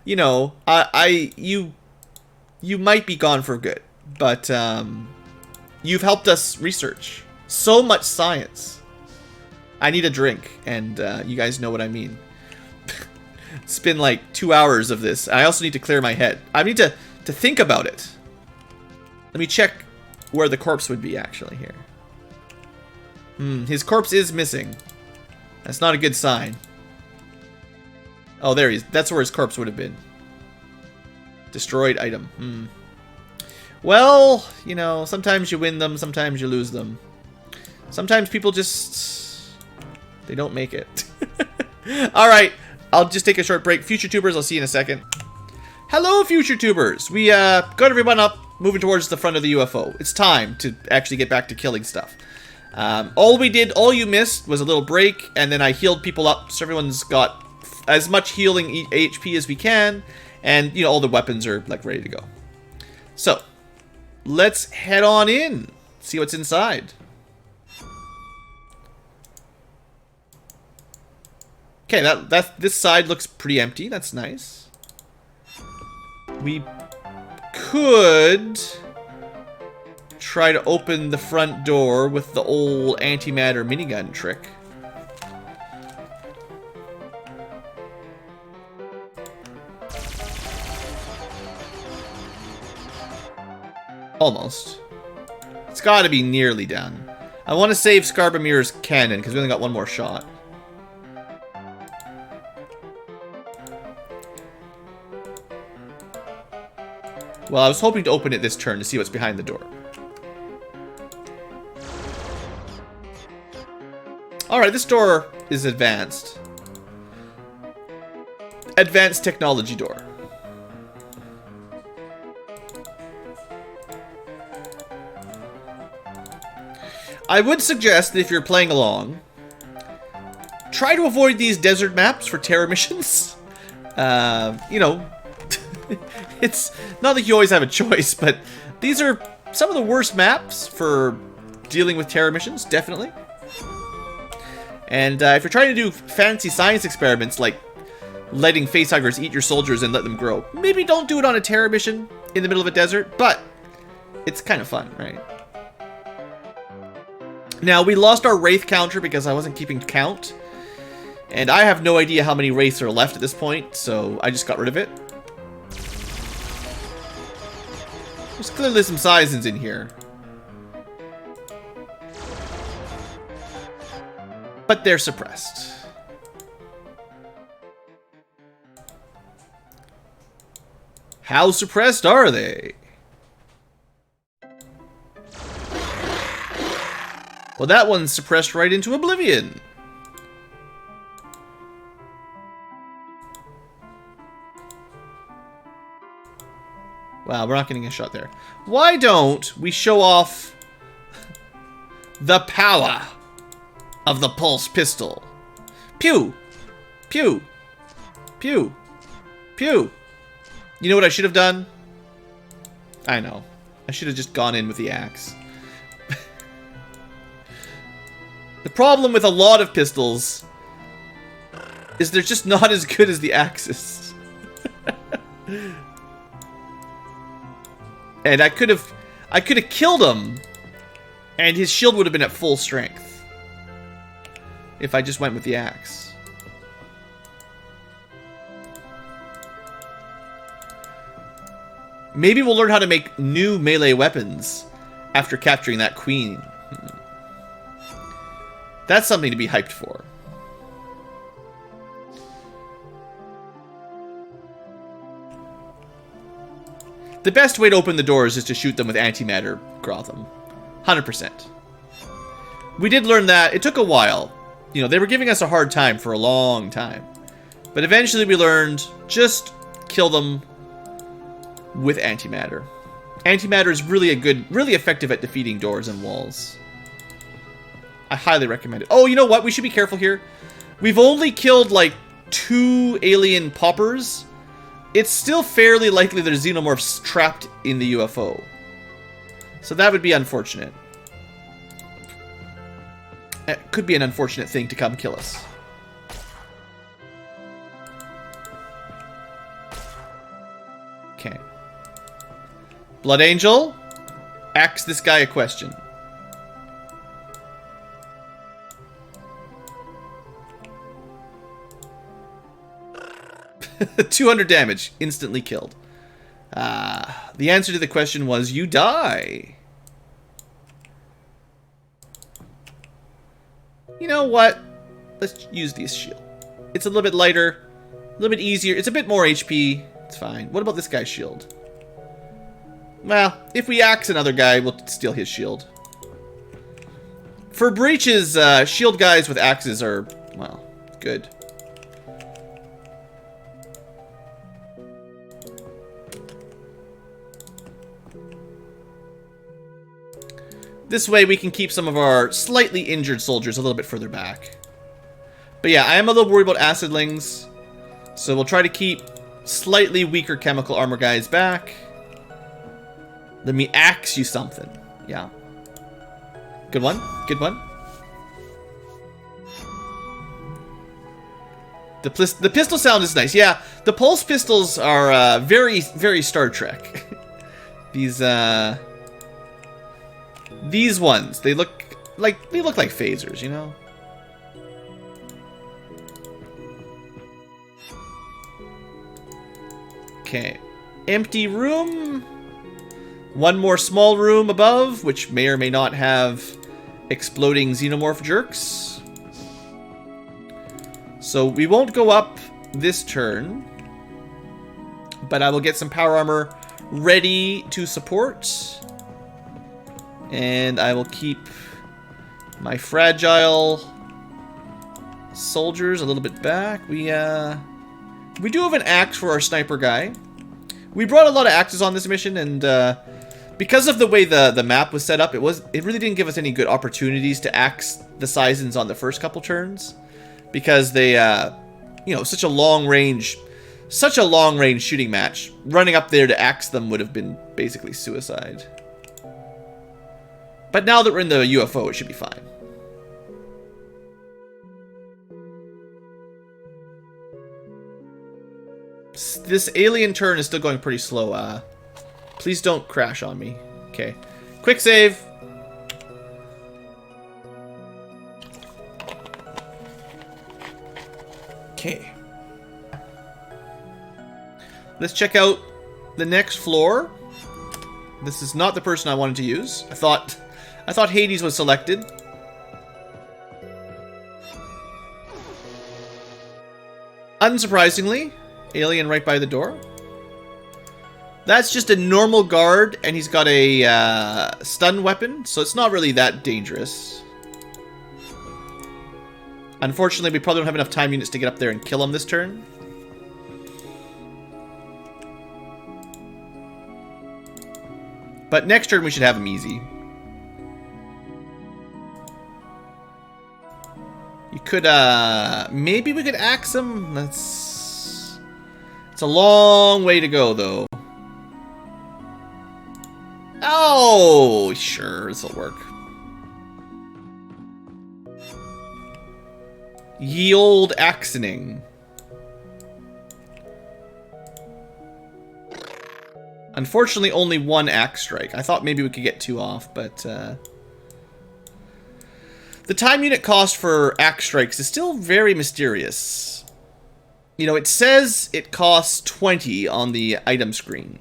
You know, you might be gone for good, but you've helped us research so much science. I need a drink, and you guys know what I mean. It's been like 2 hours of this. I also need to clear my head. I need to think about it. Let me check where the corpse would be actually here. His corpse is missing. That's not a good sign. Oh, there he is. That's where his corpse would have been. Destroyed item. Well, you know, sometimes you win them, sometimes you lose them. Sometimes people just... they don't make it. Alright. I'll just take a short break. Future tubers, I'll see you in a second. Hello, future tubers. We got everyone up, moving towards the front of the UFO. It's time to actually get back to killing stuff. All you missed was a little break, and then I healed people up, so everyone's got as much healing HP as we can, and, you know, all the weapons are, like, ready to go. So, let's head on in, see what's inside. Okay, this side looks pretty empty. That's nice. We could try to open the front door with the old antimatter minigun trick. Almost. It's got to be nearly done. I want to save Scarbamir's cannon because we only got one more shot. Well, I was hoping to open it this turn to see what's behind the door. Alright, this door is advanced. Advanced technology door. I would suggest that if you're playing along, try to avoid these desert maps for terror missions. You know... it's not that you always have a choice, but these are some of the worst maps for dealing with terror missions, definitely. And if you're trying to do fancy science experiments like letting facehuggers eat your soldiers and let them grow, maybe don't do it on a terror mission in the middle of a desert, but it's kind of fun, right? Now, we lost our Wraith counter because I wasn't keeping count. And I have no idea how many Wraiths are left at this point, so I just got rid of it. There's clearly some Seisons in here. But they're suppressed. How suppressed are they? Well, that one's suppressed right into oblivion. Wow, we're not getting a shot there. Why don't we show off the power of the pulse pistol? Pew! Pew! Pew! Pew! You know what I should have done? I know. I should have just gone in with the axe. The problem with a lot of pistols is they're just not as good as the axes. And I could have killed him, and his shield would have been at full strength if I just went with the axe. Maybe we'll learn how to make new melee weapons after capturing that queen. That's something to be hyped for. The best way to open the doors is to shoot them with antimatter Grotham. 100%. We did learn that. It took a while. You know, they were giving us a hard time for a long time. But eventually we learned, just kill them with antimatter. Antimatter is really really effective at defeating doors and walls. I highly recommend it. Oh, you know what? We should be careful here. We've only killed, like, 2 alien poppers. It's still fairly likely there's xenomorphs trapped in the UFO. So that would be unfortunate. It could be an unfortunate thing to come kill us. Okay. Blood Angel, ask this guy a question. 200 damage, instantly killed. The answer to the question was, you die. You know what? Let's use this shield. It's a little bit lighter, a little bit easier. It's a bit more HP. It's fine. What about this guy's shield? Well, if we axe another guy, we'll steal his shield. For breaches, shield guys with axes are, well, good. This way we can keep some of our slightly injured soldiers a little bit further back. But yeah, I am a little worried about acidlings. So we'll try to keep slightly weaker chemical armor guys back. Let me axe you something. Yeah. Good one. Good one. The pistol sound is nice. Yeah, the pulse pistols are very, very Star Trek. These ones, they look like phasers, you know? Okay. Empty room. One more small room above, which may or may not have exploding xenomorph jerks. So we won't go up this turn, but I will get some power armor ready to support. And I will keep my fragile soldiers a little bit back. We do have an axe for our sniper guy. We brought a lot of axes on this mission, and because of the way the map was set up, it really didn't give us any good opportunities to axe the Seisons on the first couple turns, because they you know, such a long range shooting match. Running up there to axe them would have been basically suicide. But now that we're in the UFO, it should be fine. This alien turn is still going pretty slow. Please don't crash on me. Okay. Quick save. Okay. Let's check out the next floor. This is not the person I wanted to use. I thought Hades was selected. Unsurprisingly, alien right by the door. That's just a normal guard, and he's got a stun weapon, so it's not really that dangerous. Unfortunately, we probably don't have enough time units to get up there and kill him this turn. But next turn we should have him easy. You could, maybe we could axe him? It's a long way to go, though. Oh, sure, this'll work. Ye old axening. Unfortunately, only one axe strike. I thought maybe we could get 2 off, but the time unit cost for axe strikes is still very mysterious. You know, it says it costs 20 on the item screen.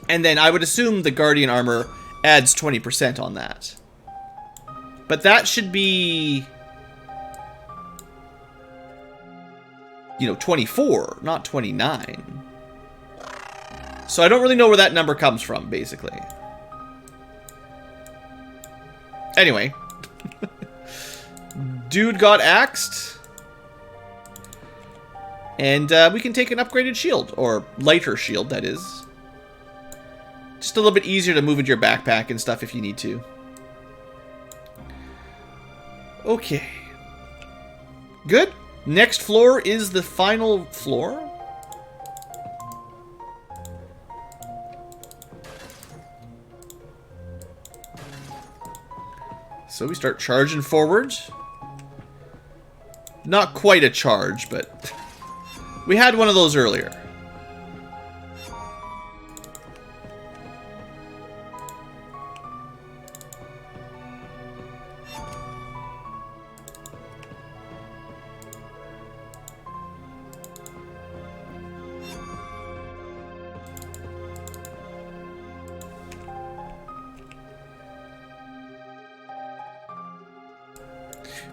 And then I would assume the Guardian armor adds 20% on that. But that should be, you know, 24, not 29. So I don't really know where that number comes from, basically. Anyway. Dude got axed. And we can take an upgraded shield. Or lighter shield, that is. Just a little bit easier to move into your backpack and stuff if you need to. Okay. Good. Next floor is the final floor. So we start charging forward. Not quite a charge, but we had one of those earlier.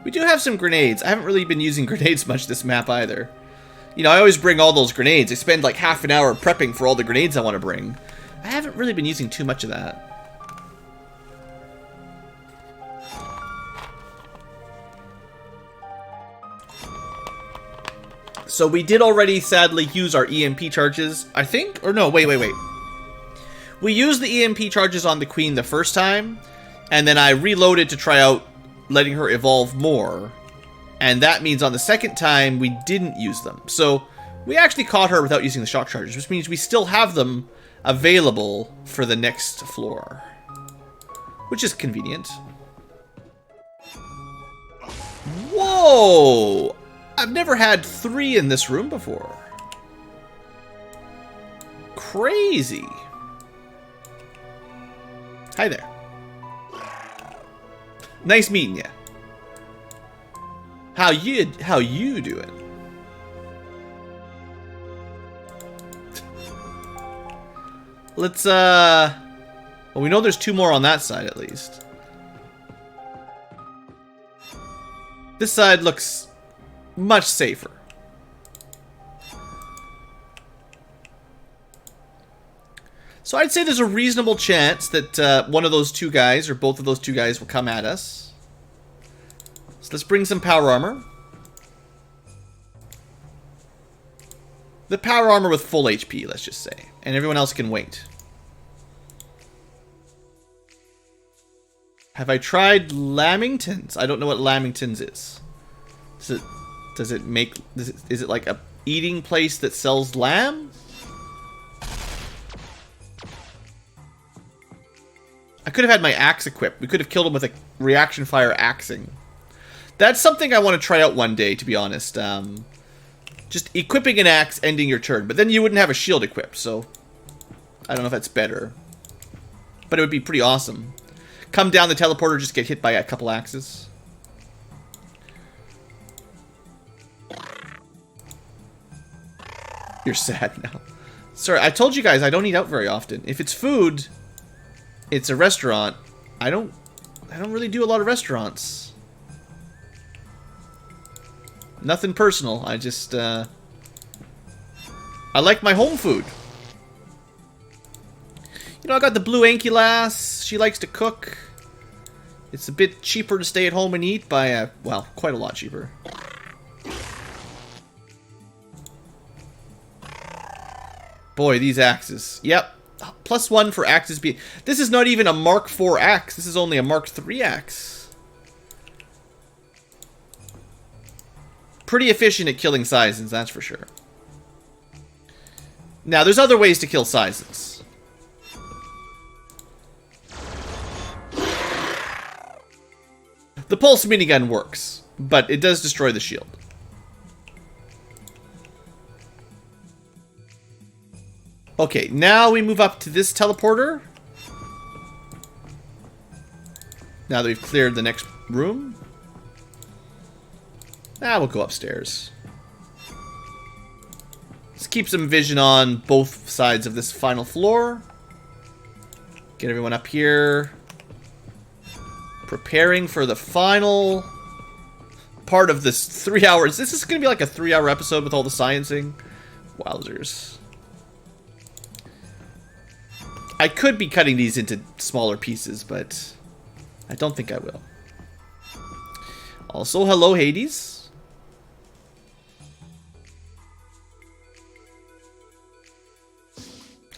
We do have some grenades. I haven't really been using grenades much this map either. You know, I always bring all those grenades. I spend like half an hour prepping for all the grenades I want to bring. I haven't really been using too much of that. So we did already, sadly, use our EMP charges, I think? Or no, wait. We used the EMP charges on the Queen the first time, and then I reloaded to try out letting her evolve more, and that means on the second time we didn't use them. So we actually caught her without using the shock charges, which means we still have them available for the next floor, which is convenient. Whoa! I've never had 3 in this room before. Crazy. Hi there. Nice meeting ya. How you doing? Let's well, we know there's 2 more on that side at least. This side looks much safer. So I'd say there's a reasonable chance that one of those 2 guys, or both of those 2 guys, will come at us. So let's bring some power armor. The power armor with full HP, let's just say. And everyone else can wait. Have I tried Lamingtons? I don't know what Lamingtons is. Is it like a eating place that sells lamb? I could have had my axe equipped. We could have killed him with a reaction fire axing. That's something I want to try out one day, to be honest. Just equipping an axe, ending your turn. But then you wouldn't have a shield equipped, so I don't know if that's better. But it would be pretty awesome. Come down the teleporter, just get hit by a couple axes. You're sad now. Sorry, I told you guys I don't eat out very often. If it's food, it's a restaurant. I don't really do a lot of restaurants. Nothing personal. I just I like my home food. You know, I got the BlueAnkylo. She likes to cook. It's a bit cheaper to stay at home and eat by well, quite a lot cheaper. Boy, these axes. Yep. +1 for axes being... This is not even a Mark IV axe. This is only a Mark III axe. Pretty efficient at killing Sizens, that's for sure. Now, there's other ways to kill Sizens. The pulse minigun works, but it does destroy the shield. Okay, now we move up to this teleporter. Now that we've cleared the next room. Now we'll go upstairs. Let's keep some vision on both sides of this final floor. Get everyone up here. Preparing for the final part of this 3 hours. This is going to be like a 3-hour episode with all the sciencing. Wowzers. I could be cutting these into smaller pieces, but I don't think I will. Also, hello, Hades.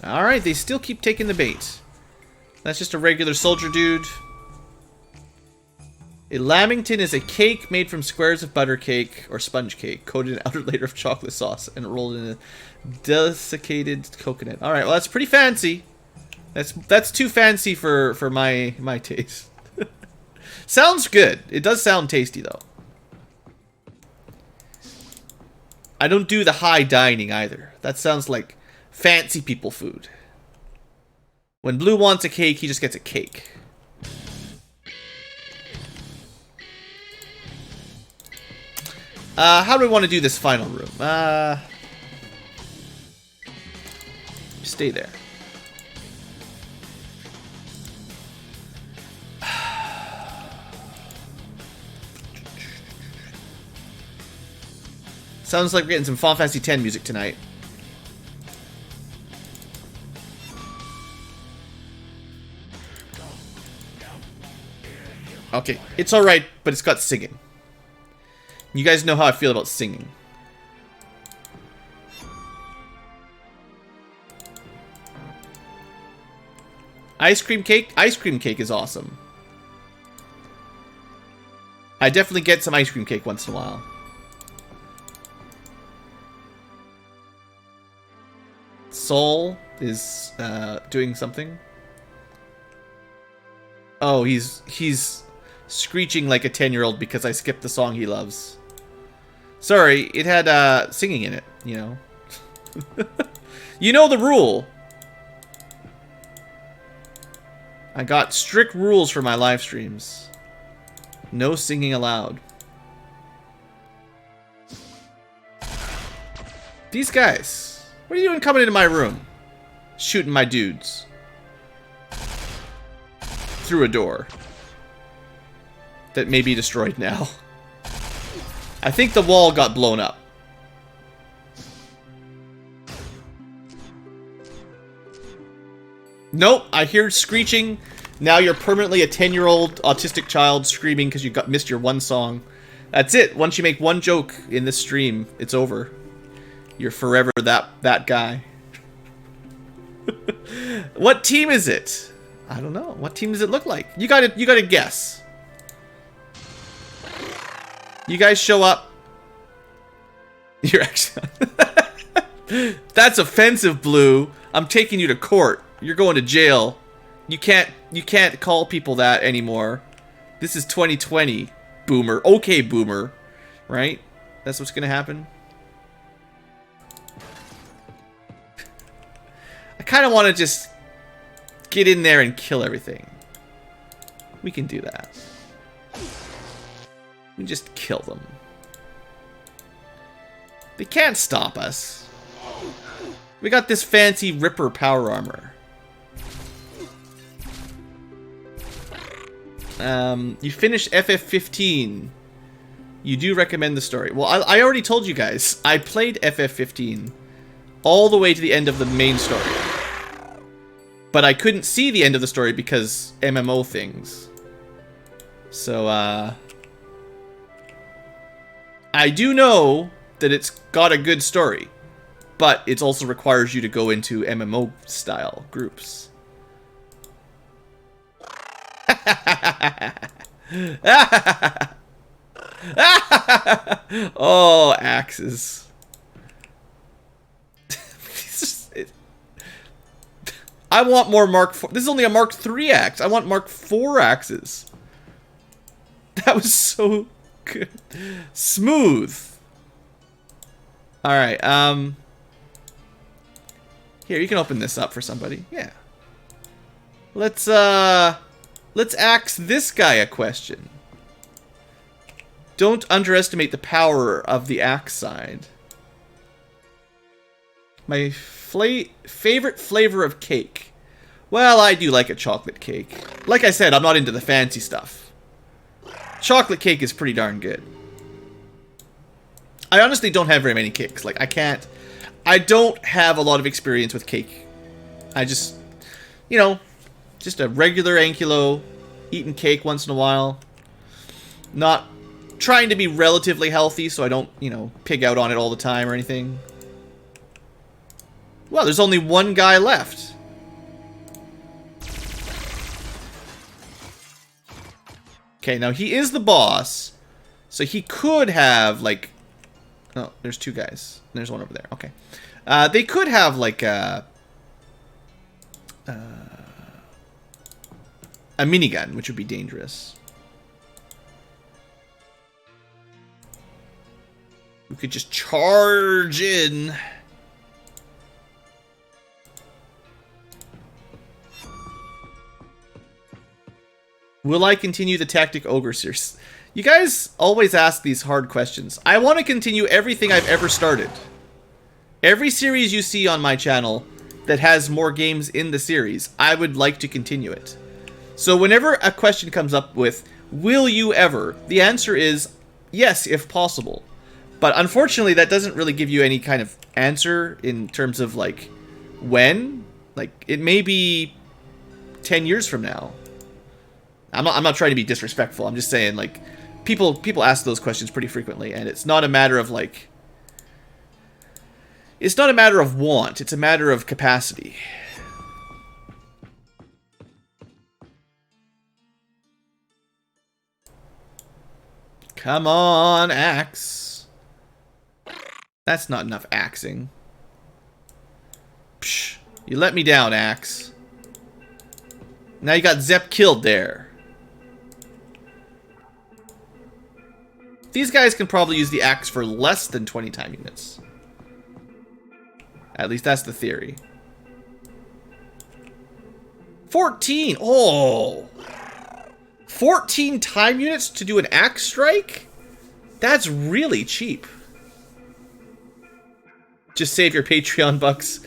Alright, they still keep taking the bait. That's just a regular soldier dude. A lamington is a cake made from squares of butter cake or sponge cake, coated in an outer layer of chocolate sauce and rolled in a desiccated coconut. Alright, well that's pretty fancy. That's too fancy for my taste. Sounds good. It does sound tasty though. I don't do the high dining either. That sounds like fancy people food. When Blue wants a cake, he just gets a cake. How do we want to do this final room? Stay there. Sounds like we're getting some Final Fantasy X music tonight. Okay, it's alright, but it's got singing. You guys know how I feel about singing. Ice cream cake? Ice cream cake is awesome. I definitely get some ice cream cake once in a while. Soul is doing something. Oh, he's screeching like a 10-year-old because I skipped the song he loves. Sorry, it had singing in it, you know. You know the rule. I got strict rules for my live streams. No singing allowed. These guys. What are you doing coming into my room? Shooting my dudes. Through a door. That may be destroyed now. I think the wall got blown up. Nope, I hear screeching. Now you're permanently a 10-year-old autistic child screaming because you missed your one song. That's it. Once you make one joke in this stream, it's over. You're forever that guy. What team is it? I don't know. What team does it look like? You gotta guess. You guys show up. You're actually... That's offensive, Blue. I'm taking you to court. You're going to jail. You can't call people that anymore. This is 2020, boomer. Okay, boomer. Right? That's what's gonna happen. I kind of want to just get in there and kill everything. We can do that. We just kill them. They can't stop us. We got this fancy Ripper power armor. You finished FF15. You do recommend the story. Well, I already told you guys. I played FF15 all the way to the end of the main story. But I couldn't see the end of the story because MMO things. So, I do know that it's got a good story. But it also requires you to go into MMO-style groups. Oh, axes. I want more Mark IV. This is only a Mark III axe. I want Mark IV axes. That was so good. Smooth. Alright, here, you can open this up for somebody. Yeah. Let's ask this guy a question. Don't underestimate the power of the axe side. My favorite flavor of cake. Well, I do like a chocolate cake. Like I said, I'm not into the fancy stuff. Chocolate cake is pretty darn good. I honestly don't have very many cakes. Like, I don't have a lot of experience with cake. I just, you know, just a regular Ankylo, eating cake once in a while. Not trying to be relatively healthy so I don't, you know, pig out on it all the time or anything. Well, there's only one guy left. Okay, now he is the boss. So he could have, like... Oh, there's two guys. There's one over there. Okay. They could have, like, a minigun, which would be dangerous. We could just charge in. Will I continue the Tactic Ogre series? You guys always ask these hard questions. I want to continue everything I've ever started. Every series you see on my channel that has more games in the series, I would like to continue it. So whenever a question comes up with, will you ever? The answer is yes, if possible. But unfortunately, that doesn't really give you any kind of answer in terms of, like, when. Like, it may be 10 years from now. I'm not trying to be disrespectful. I'm just saying, like, people ask those questions pretty frequently, and it's not a matter of, like... It's not a matter of want. It's a matter of capacity. Come on, axe. That's not enough axing. Psh, you let me down, axe. Now you got Zep killed there. These guys can probably use the axe for less than 20 time units. At least that's the theory. 14! Oh! 14 time units to do an axe strike? That's really cheap. Just save your Patreon bucks.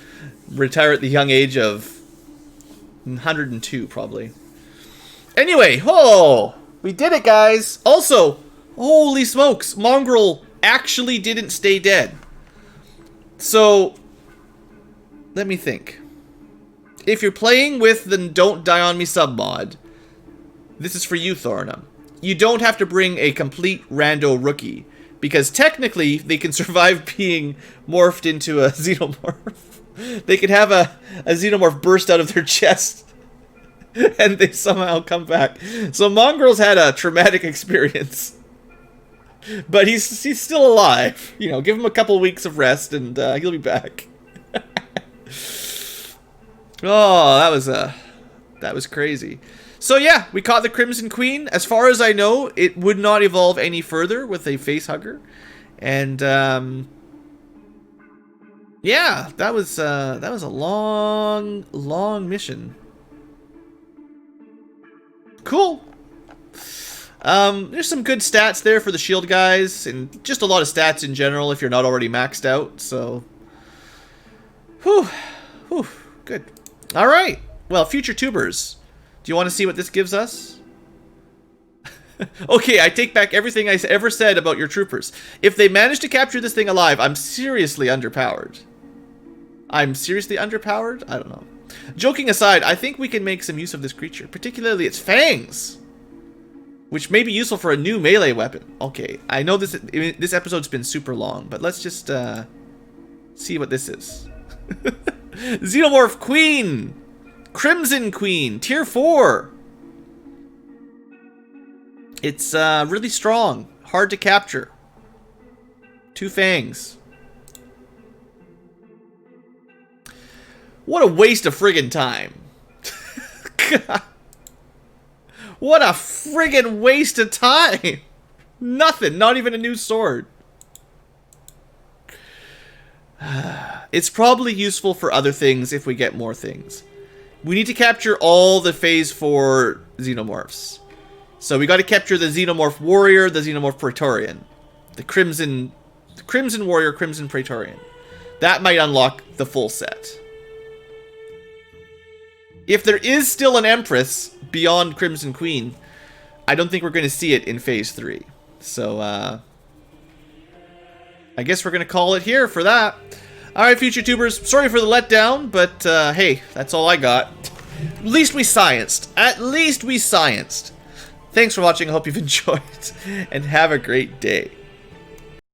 Retire at the young age of 102, probably. Anyway, oh! We did it, guys! Also, holy smokes, Mongrel actually didn't stay dead. So, let me think. If you're playing with the Don't Die On Me submod, this is for you, Thorna. You don't have to bring a complete rando rookie, because technically they can survive being morphed into a xenomorph. They could have a xenomorph burst out of their chest, and they somehow come back. So Mongrel's had a traumatic experience. But he's still alive. You know, give him a couple weeks of rest and he'll be back. Oh, that was crazy. So yeah, we caught the Crimson Queen. As far as I know, it would not evolve any further with a Facehugger. And yeah, that was a long mission. Cool. There's some good stats there for the shield guys, and just a lot of stats in general if you're not already maxed out, so... Whew. Whew. Good. All right. Well, future tubers, do you want to see what this gives us? Okay, I take back everything I ever said about your troopers. If they manage to capture this thing alive, I'm seriously underpowered. I'm seriously underpowered? I don't know. Joking aside, I think we can make some use of this creature, particularly its fangs, which may be useful for a new melee weapon. Okay, I know this episode's been super long, but let's just see what this is. Xenomorph Queen! Crimson Queen, tier 4. It's really strong, hard to capture. 2 fangs. What a waste of friggin' time. What a friggin' waste of time. Nothing, not even a new sword. It's probably useful for other things if we get more things. We need to capture all the Phase 4 Xenomorphs. So we got to capture the Xenomorph Warrior, the Xenomorph Praetorian. The Crimson Warrior, Crimson Praetorian. That might unlock the full set. If there is still an Empress beyond Crimson Queen, I don't think we're going to see it in Phase 3. So, I guess we're going to call it here for that. Alright, future tubers, sorry for the letdown, but hey, that's all I got. At least we scienced. At least we scienced. Thanks for watching, I hope you've enjoyed, and have a great day.